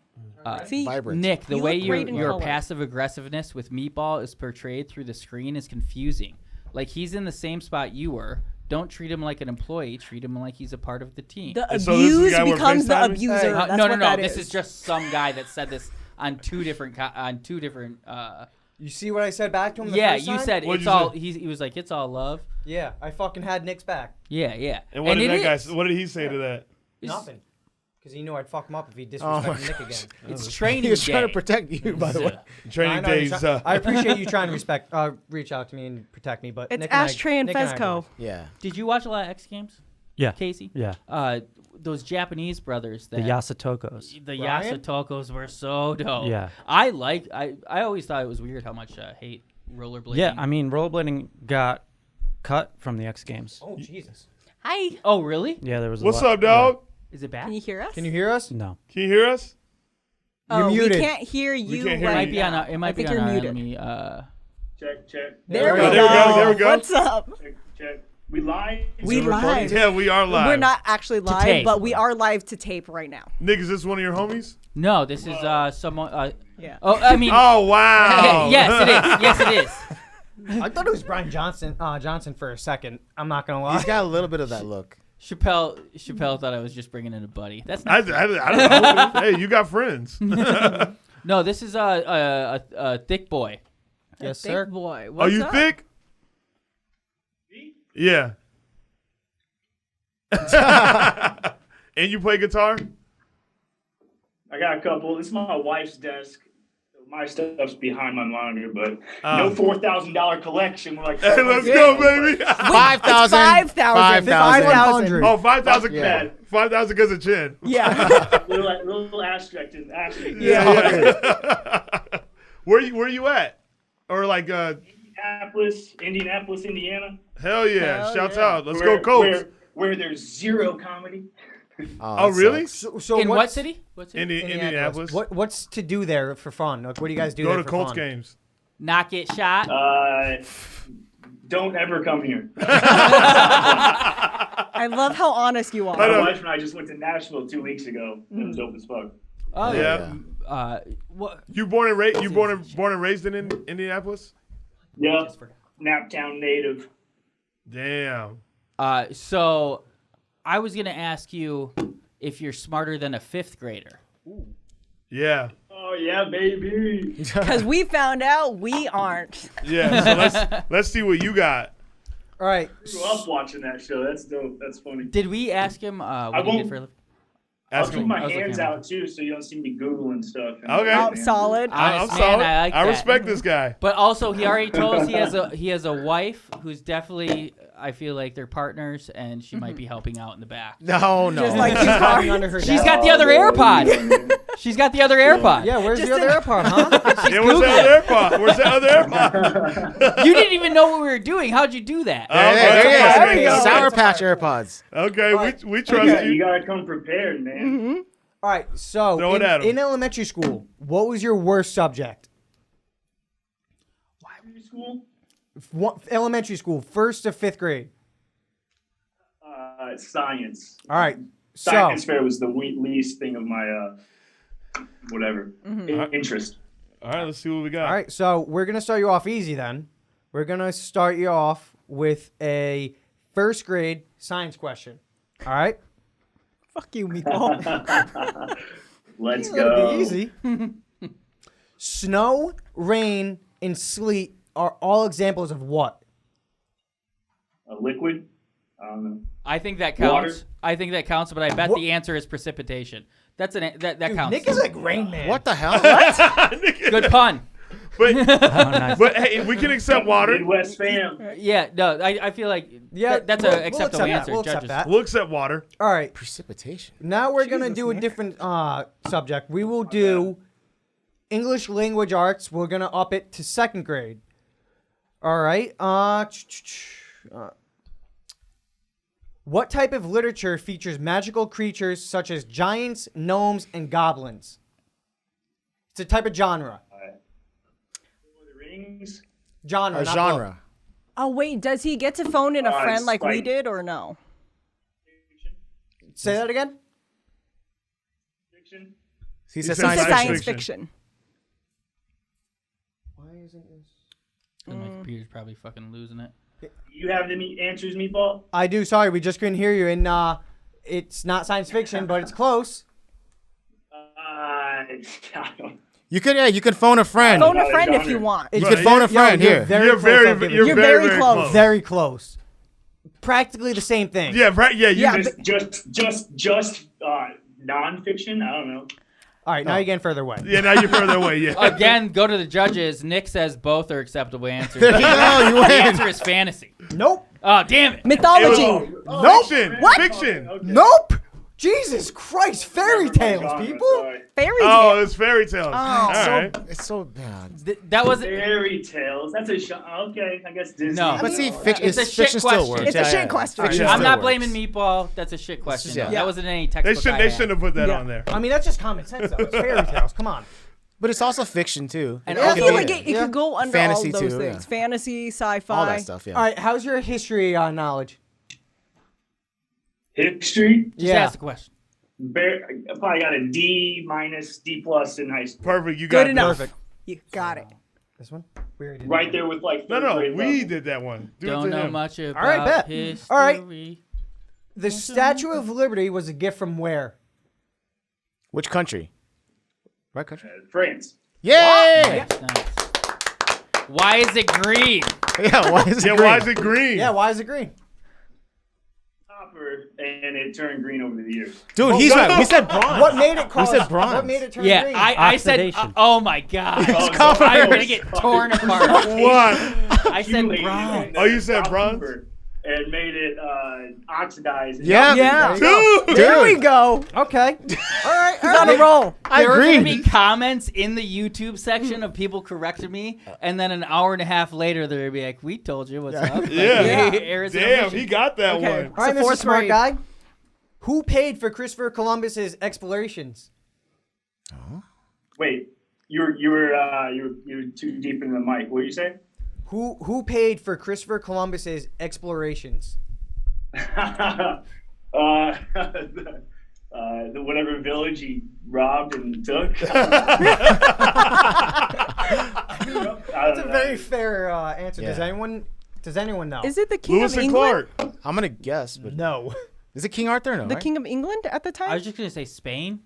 See, Vibrant. Nick, the You way look great in your color. passive aggressiveness with Meatball is portrayed through the screen is confusing. Like he's in the same spot you were. Don't treat him like an employee. Treat him like he's a part of the team. the And so this is the abuse guy we're becomes the FaceTiming? abuser. Hey, That's no, what no. that This is is. just some guy that said this on two different. You see what I said back to him? The Yeah, first you time? said What'd it's you all. say? He was like, it's all love. Yeah, I fucking had Nick's back. Yeah, yeah. And what did it that guy? is. What did he say to that? Nothing. Because he knew I'd fuck him up if he Oh my disrespected Nick again. It's He training was trying to day. protect you, by the way. Training I know you're days. try- I appreciate you trying to reach out to me and protect me, but It's Nick and I- Ashtray and Nick I Fezco. agree. Yeah. Did you watch a lot of X Games, Yeah, Casey? yeah. Those Japanese brothers. The That Yasatokos. The Ryan? Yasatokos were so dope. Yeah. I always thought it was weird how much I hate rollerblading. Yeah, I mean, rollerblading got cut from the X Games. Oh, Jesus. Hi. Oh, really? Yeah, there was. What's a lot, up, dog? Is it bad? Can you hear us? Can you hear us? No. Can you hear us? Oh, You're muted. we can't hear you can't hear right It might be now. on. It might I be think on you're our muted. enemy. Check, check. There we There go. we go, there we go. What's up? Check, check. We live? We live. Yeah, we are live. We're not actually live, tape. but we are live to tape right now. Nick, is this one of your homies? No, this is someone. Yeah. Oh, I mean. Oh wow. Yes, it is. Yes, it is. I thought it was Brian Johnson for a second. I'm not going to lie. He's got a little bit of that look. Chappelle thought I was just bringing in a buddy. That's I not. don't know. Hey, you got friends. No, this is a thick boy. Yes, Thick sir. boy. Are What's you up? thick? Yeah. And you play guitar? I got a couple. This is my wife's desk. My stuff's behind my monitor, but no $4,000 collection. We're like, hey, let's go, baby. 5,000. 5,000. Oh, 5,000. Yeah. 5,000 because of chin. Yeah. little asterisk. Yeah. Where you at? Or like Indianapolis, Indiana. Hell yeah! Hell Shouts yeah. out. Let's go, Colts. Where there's zero comedy. Oh, really? So In what city? What city? Indianapolis. What's to do there for fun? Like, what do you guys do Go there to for Colts fun? games. Not get shot. Don't ever come here. I love how honest you are. My wife and I just went to Nashville 2 weeks ago. It was dope as fuck. Oh Yeah. What? You born and raised in Indianapolis? Yeah. Naptown native. Damn. So I was gonna ask you if you're smarter than a 5th grader. Yeah. Oh yeah, baby. Because we found out we aren't. Yeah. So let's see what you got. All right. I grew up watching that show. That's dope. That's funny. Did we ask him what he did for a living? I'll keep my hands out too, so you don't see me Googling stuff. Okay. Oh, solid. I'm Honest solid. man, I like that. respect this guy. But also, he already told us he has a wife who's definitely, I feel like they're partners, and she might be helping out in the back. No. Just like you Hiding are. under her She's desk. got the other AirPod. She's got the other AirPod. Yeah, where's the other AirPod, huh? Yeah, where's that other AirPod? Where's that other AirPod? You didn't even know what we were doing. How'd you do that? There you go. Sour Patch AirPods. Okay, we trust You you. gotta come prepared, man. All right. So Throw it at 'em. in elementary school, what was your worst subject? School? Elementary school, 1st to 5th grade. Science. All right. Science fair was the least thing of my interest. All right, let's see what we got. All right. So we're gonna start you off easy then. We're gonna start you off with a 1st grade science question. All right. Fuck you, Meatball. Let's It'll go. be easy. Snow, rain, and sleet are all examples of what? A liquid? I don't know. I think that counts. Water? I think that counts, but I bet the answer is precipitation. That Dude, counts. Nick is like Rain Man. What the hell? Good pun. But but hey, we can accept water. Midwest fam. Yeah, no, I feel like that's we'll an acceptable accept that. answer. We'll accept Judges. that. We'll accept water. All right. Precipitation. Now we're gonna do a different subject. We will do English language arts. We're gonna up it to 2nd grade. All right. What type of literature features magical creatures such as giants, gnomes, and goblins? It's a type of genre. The Rings. Genre. A not genre. book. Oh, wait. Does he get to phone in a friend it's like we like- did or no? Say that again. Fiction. He said said science It's fiction. science fiction. Why isn't this? My computer's probably fucking losing it. You have the answers, Meatball? I do. Sorry, we just couldn't hear you. And it's not science fiction, but it's close. I don't. You could phone a friend. Phone a friend if you want. You could phone a friend here. You're very close. Very close. Practically the same thing. Yeah, right. Yeah, Just nonfiction. I don't know. All right, now you're getting further away. Yeah, now you're further away. Yeah. Again, go to the judges. Nick says both are acceptable answers. There you go, you The win. answer is fantasy. Nope. Oh, damn it. Mythology. Nope. Fiction. What? Fiction. Okay. Nope. Jesus Christ, fairy tales, Genre, people. sorry. Fairy Oh, tale. it's fairy tales. All right. It's so bad. That wasn't. Fairy tales. That's a okay. I guess Disney. No. But see, It's fiction a shit still question. works. It's a shit question. Fiction I'm still not works. blaming Meatball. That's a shit question. yeah. though. That wasn't any textbook. They shouldn't have put that on there. I mean, that's just common sense, though. It's fairy tales. Come on. But it's also fiction too. And I also- feel like Yeah. it could go under Fantasy all those too, things. yeah. Fantasy, sci-fi. All that stuff. Yeah. All right, how's your history knowledge? History. Just ask the question. I probably got a D-, D+ in high school. Perfect. You got Good enough. Perfect. You got it. This one? We already did Right that. there with like. No, third grade we level. did that one. Do it Don't to know him. much about All right, bet. history. All right. The Statue of Liberty was a gift from where? Which country? Right country? France. Yay! Nice. Why is it green? Yeah. Why is it? Yeah, green? why is it green? Yeah, why is it green? copper and it turned green over the years. Dude, he's right. We said bronze. What made it cause? We said bronze. What made it turn Yeah, green? I said. Oxidation. Oh my god! copper. I'm gonna get torn apart. What? I said Accumulated bronze. and Oh, you said bronze? copper And made it oxidized. Yeah. Dude. There we go. Okay. All right. He's on a roll. I There were agree. gonna be comments in the YouTube section of people correcting me, and then an hour and a half later, they're gonna be like, "We told you what's up." Like, Yeah. Arizona Damn, mission. he got that Okay. one. All right, It's a Mr. fourth Smart grade. Guy. Who paid for Christopher Columbus's explorations? Wait, you were too deep in the mic. What did you say? Who paid for Christopher Columbus's explorations? The whatever village he robbed and took. That's a very fair answer. Yeah. Does anyone know? Is it the King Lewis of and England? Clark. I'm gonna guess, but No. is it King Arthur? No, The right? King of England at the time? I was just gonna say Spain.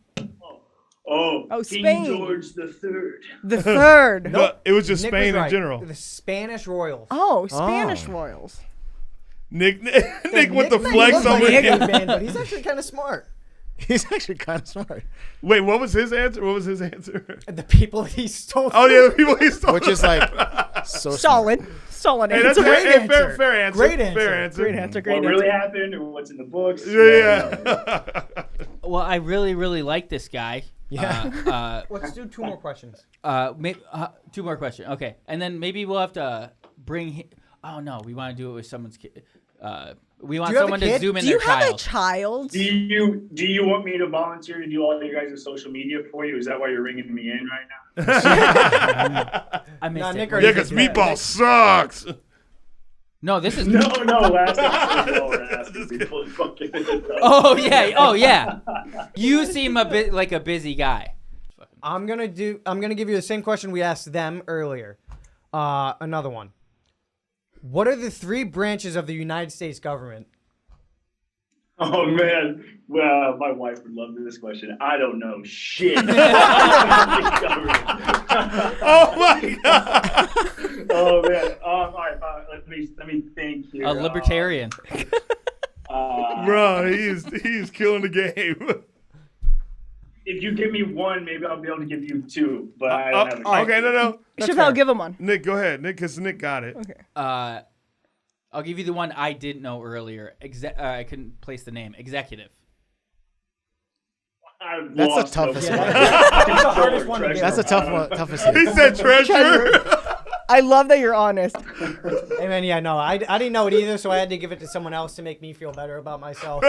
Oh, Oh, King Spain. George the Third. The third. But it was just Nick Spain was right. in general. The Spanish royals. Oh, Spanish Oh. royals. Nick with the Nick flex looks like over a here. big man, but he's actually kind of smart. He's actually kind of smart. Wait, what was his answer? What was his answer? The people he stole. Oh yeah, the people he stole. Which is like so Solid. Solid Hey, that's answer. great hey, answer. fair answer. Great answer. Fair answer. Great answer. Great What answer. really happened or what's in the books? Yeah. Well, I really like this guy. Yeah. Let's do two more questions. Two more questions. Okay, and then maybe we'll have to bring. Oh no, we want to do it with someone's kid. We want Do you have a someone to kid? zoom in Do you their have a child. child? Do you want me to volunteer to do all your guys' social media for you? Is that why you're ringing me in right now? I missed Nah, it. Nick Yeah, already because did that. Meatball sucks. No, this is. No, last episode you all were asking people to fucking. Oh yeah. You seem a bit like a busy guy. I'm gonna give you the same question we asked them earlier. Another one. What are the 3 branches of the United States government? Oh man, well, my wife would love this question. I don't know shit. Oh my god. Oh man. All right. Let me think here. A libertarian. Bro, he's killing the game. If you give me one, maybe I'll be able to give you 2. But I don't have a Okay, no. Chappelle, give him one. Nick, go ahead. Nick, because Nick got it. Okay. I'll give you the one I didn't know earlier. I couldn't place the name. Executive. That's the toughest one. That's the hardest one to get. That's a tough one. Toughest one. He said treasurer. I love that you're honest. Hey man, yeah, no, I didn't know it either, so I had to give it to someone else to make me feel better about myself.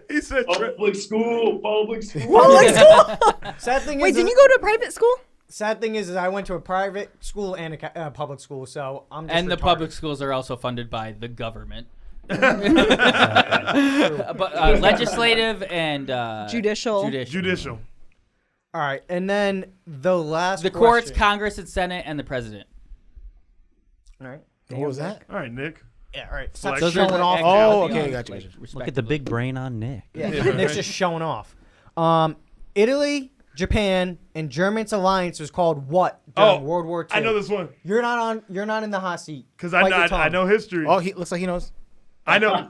He said Public school. Public school. Sad thing Wait, is, didn't you go to a private school? sad thing is I went to a private school and a public school, so I'm just And the retarded. public schools are also funded by the government. But legislative and Judicial. Judicial. All right, and then the last The courts, question. Congress, and Senate, and the president. All right. What was that? All right, Nick. Yeah, all right. Stop Flex. showing off. Oh, okay, gotcha. Look at the big brain on Nick. Yeah, Nick's just showing off. Italy, Japan, and Germany's alliance was called what during World War II? I know this one. You're not in the hot seat. Because Bite your I tongue. know history. Oh, he looks like he knows. I know.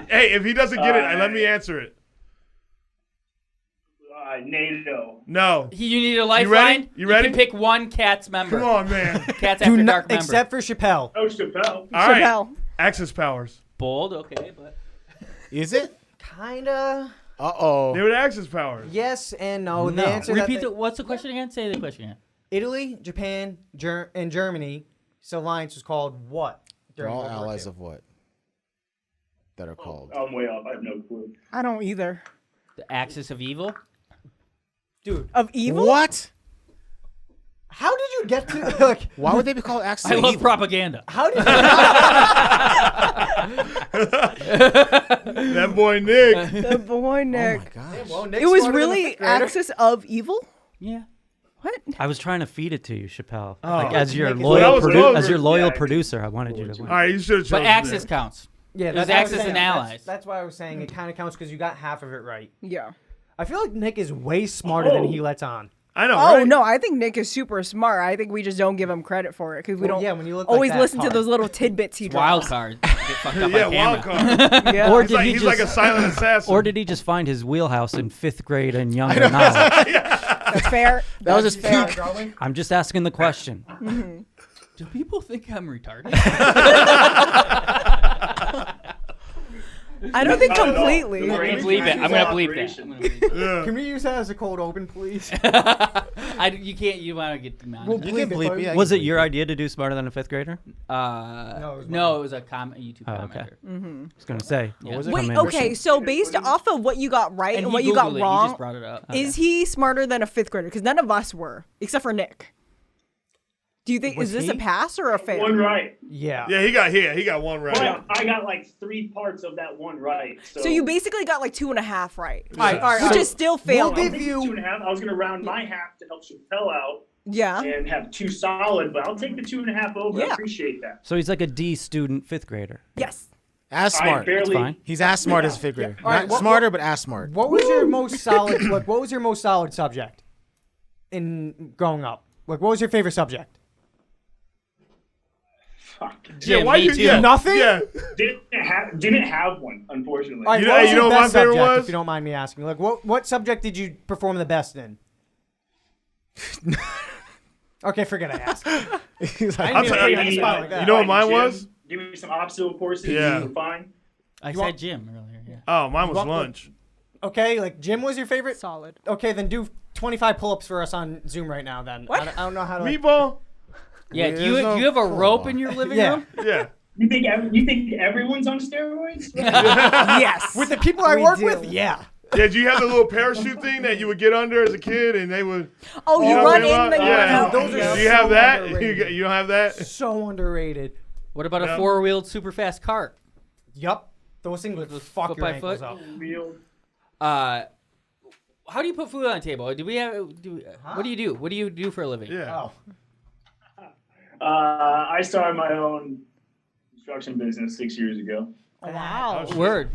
Hey, if he doesn't get it, let me answer it. NATO. No. You need a lifeline? You ready? You can pick one KATS member. Come on, man. KATS Do After not, Dark member. except for Shapel. Oh, Chappelle. All right. Chappelle. Access powers. Bold, okay, but Is it? Kinda. Uh-oh. They were the access powers. Yes and no. The No. answer repeat what's the question again? Say the question again. Italy, Japan, and Germany. So alliance was called what? They're all World War allies II? of what? That are called. I'm way off. I have no clue. I don't either. The Axis of Evil? Dude, Of evil? What? how did you get to like? Why would they be called Axis I of love Evil? propaganda. How did you? That boy Nick. The boy Oh Nick. my gosh. Well, Nick's It was smarter than a really fifth grader. axis of evil? Yeah. What? I was trying to feed it to you, Chappelle. Oh. Like, as your Nick is- Well, that loyal, was as over. your loyal Yeah. producer, I wanted you to win. All right, you should have chosen But Axis Nick. counts. Yeah, It was that's what I Axis saying. and That's- allies. That's why I was saying it kind of counts because you got half of it right. Yeah. I feel like Nick is way smarter than he lets on. I know. Oh right? no, I think Nick is super smart. I think we just don't give him credit for it because we don't. Yeah, when you look always like that, listen to hard. those little tidbits he Wild drops. card. Get fucked up Yeah, by wild camera. card. Yeah. Or He's did like, he he's just, like a silent assassin. or did he just find his wheelhouse in 5th grade and younger knowledge? That's fair. That was his fair. peak. I'm just asking the question. Do people think I'm retarded? I don't think Not at all. completely. The I'm brain gonna bleep it. I'm gonna bleep that. operation. I'm gonna bleep it. Can we use that as a cold open, please? You can't. You want to get demonetized. You can bleep me. Was it your idea to do smarter than a 5th grader? No, it was a YouTube Oh, okay. commenter. I was gonna say. Yeah. Was it? Wait, okay, so based off of what you got right and he what you got Googled it, he wrong, just brought it up. is he smarter than a 5th grader? Because none of us were, except for Nick. Do you think Was is this he? a pass or a fail? One right. Yeah. Yeah, he got one right. But I got like 3 parts of that one right. So you basically got like 2.5 right, All right, which is still failing. We'll I'll give take you- 2.5. I was gonna round my half to help Shapel out Yeah. and have 2 solid, but I'll take the 2.5 over. I Yeah. appreciate that. So he's like a D student 5th grader. Yes. As I smart. barely. fine. He's as smart as a 5th grader. All right, Not what- smarter, but as smart. What was your most solid? Like, what was your most solid subject in growing up? Like, what was your favorite subject? Fuck. Jim, why me you? too. Yeah, Nothing? Yeah. Didn't have one, unfortunately. All right, You what know- was you your know what my best favorite subject, was? if you don't mind me asking? Like, what subject did you perform the best in? Okay, forget I asked. He's like, I I'll didn't tell mean you- to put you on the spot like that. You know what mine Gym, was? Give me some obstacle courses. Yeah. You were fine. I You said want- Jim earlier. Yeah. Oh, mine was want- lunch. Okay, like gym was your favorite? Solid. Okay, then do 25 pull-ups for us on Zoom right now. Then What? I don't know how to. Meatball. Yeah. Do There's you no have a rope pull-up. in your living Yeah. room? Yeah. You think everyone's on steroids? Yes. With the people I We work do. with, yeah. Yeah, do you have the little parachute thing that you would get under as a kid and they would? Oh, you know run what in, I'm then you talking run about? out. Those are Do you have so that? underrated. You don't have that? So underrated. What about Yeah. a 4-wheeled super fast cart? Yup. Those things would fuck Foot your by ankles foot? up. Real. How do you put food on the table? Do we have? What do you do? What do you do for a living? Yeah. Oh. I started my own construction business 6 years ago. Wow. Word.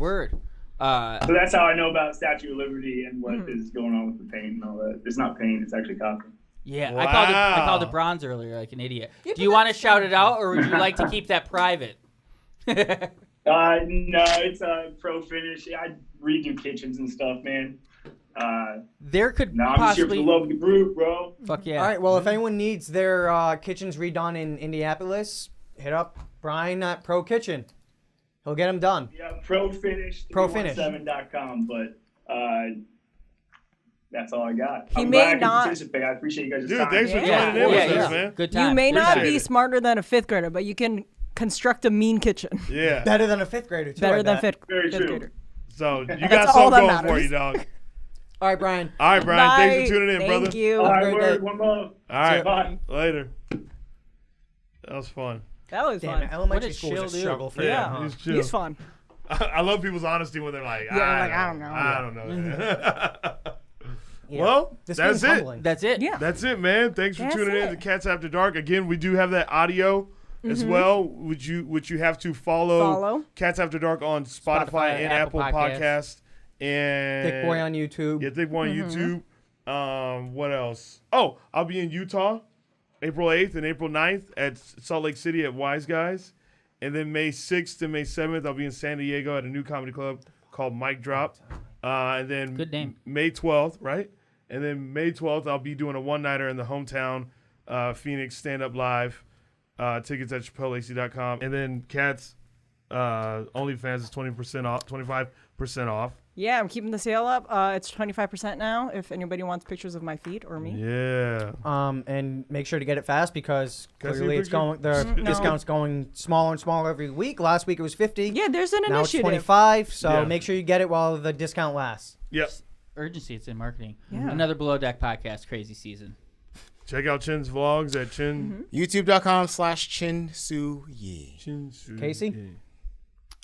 So that's how I know about Statue of Liberty and what is going on with the paint and all that. It's not paint, it's actually copper. Yeah, Wow. I called it bronze earlier, like an idiot. Do you want to shout it out, or would you like to keep that private? No, it's a pro finish. I redo kitchens and stuff, man. There could No, I'm just here for possibly. the love of the group, bro. Fuck yeah. All right. Well, if anyone needs their kitchens redone in Indianapolis, hit up Brian at Pro Kitchen. He'll get them done. Yeah, pro finish. Pro finish. 317.com, but that's all I got. He I'm may glad I could not- participate. I appreciate you guys' Dude, time. thanks for Yeah. joining in with Yeah, us, man. Good time. You may not Appreciate be it. smarter than a 5th grader, but you can construct a mean kitchen. Yeah. Better than a 5th grader, too. I Better than bet. 5th Very true. grader. So you That's got all something that going for matters. you, dog. All right, Brian. All right, Brian. Thanks Bye. for tuning in, Thank brother. you. All Have a right, great word. day. One love. All right. Bye. Later. That was fun. That was Damn, fun. elementary What a school chill is a dude. struggle for Yeah. you, huh? He's chill. He's fun. I love people's honesty when they're like, Yeah, I don't know. I don't know. Yeah. Well, This that's game's it. humbling. That's it. Yeah. That's it, man. Thanks for That's tuning in to it. Cats After Dark. Again, we do have that audio as well, which you have to follow Cats After Dark on Spotify and Apple Podcast. And Thick Boy on YouTube. Yeah, Thick Boy on YouTube. What else? Oh, I'll be in Utah April 8th and April 9th at Salt Lake City at Wise Guys. And then May 6th and May 7th, I'll be in San Diego at a new comedy club called Mic Drop. And then Good name. May 12th, right? And then May 12th, I'll be doing a one-nighter in the hometown Phoenix stand-up live. Tickets at ShapelLacey.com. And then Cats OnlyFans is 20% off, 25% off. Yeah, I'm keeping the sale up. It's 25% now if anybody wants pictures of my feet or me. Yeah. And make sure to get it fast because Can I see a clearly it's picture? going. The discount's going smaller and smaller every week. Last week it was 50. Yeah, there's an Now it's initiative. 25. So Yeah. make sure you get it while the discount lasts. Yep. Urgency. It's in marketing. Yeah. Another Below Deck podcast. Crazy season. Check out Chin's vlogs at Chin. YouTube.com/ChinSuyi. Casey?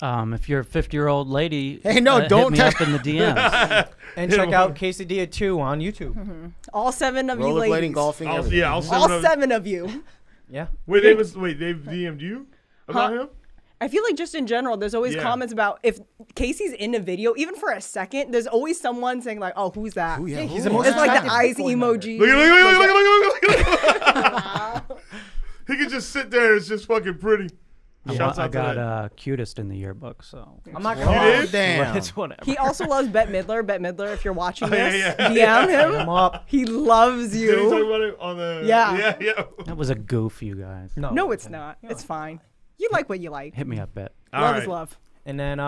If you're a 50-year-old lady, Hey, no, don't hit me up in the DMs. And check out Quesadilla 2 on YouTube. All 7 of you Rollerblading, ladies. golfing, I'll, everything. yeah, I'll send All them. 7 of you. Yeah. Wait, they've DM'd you about him? I feel like just in general, there's always comments about if Casey's in a video, even for a second, there's always someone saying like, "Oh, who's that?" Ooh, yeah, He's ooh. the most It's like the attractive eyes Bitcoin member. emoji. Look. He can just sit there. It's just fucking pretty. Shouts I out to that. got cutest in the yearbook, so I'm not You gonna did? Damn. it's whatever. He also loves Bette Midler. Bette Midler, if you're watching yeah, this, yeah. DM him. up. He loves Did he talk you. about it on the? Yeah. Yeah. That was a goof, you guys. No, it's not. It's fine. You like what you like. Hit me up, Bet. Love is love. And then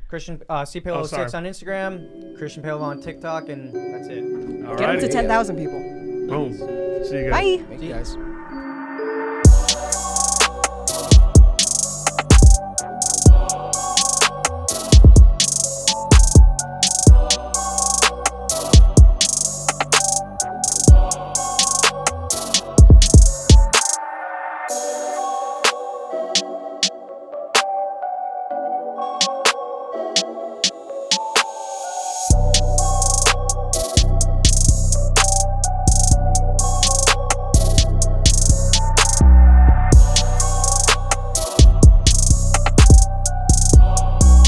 Christian Shapel 06 on Instagram, Christian Pale on TikTok, and that's it. Get him to 10,000 people. Boom. See you guys. Bye. Thank you guys.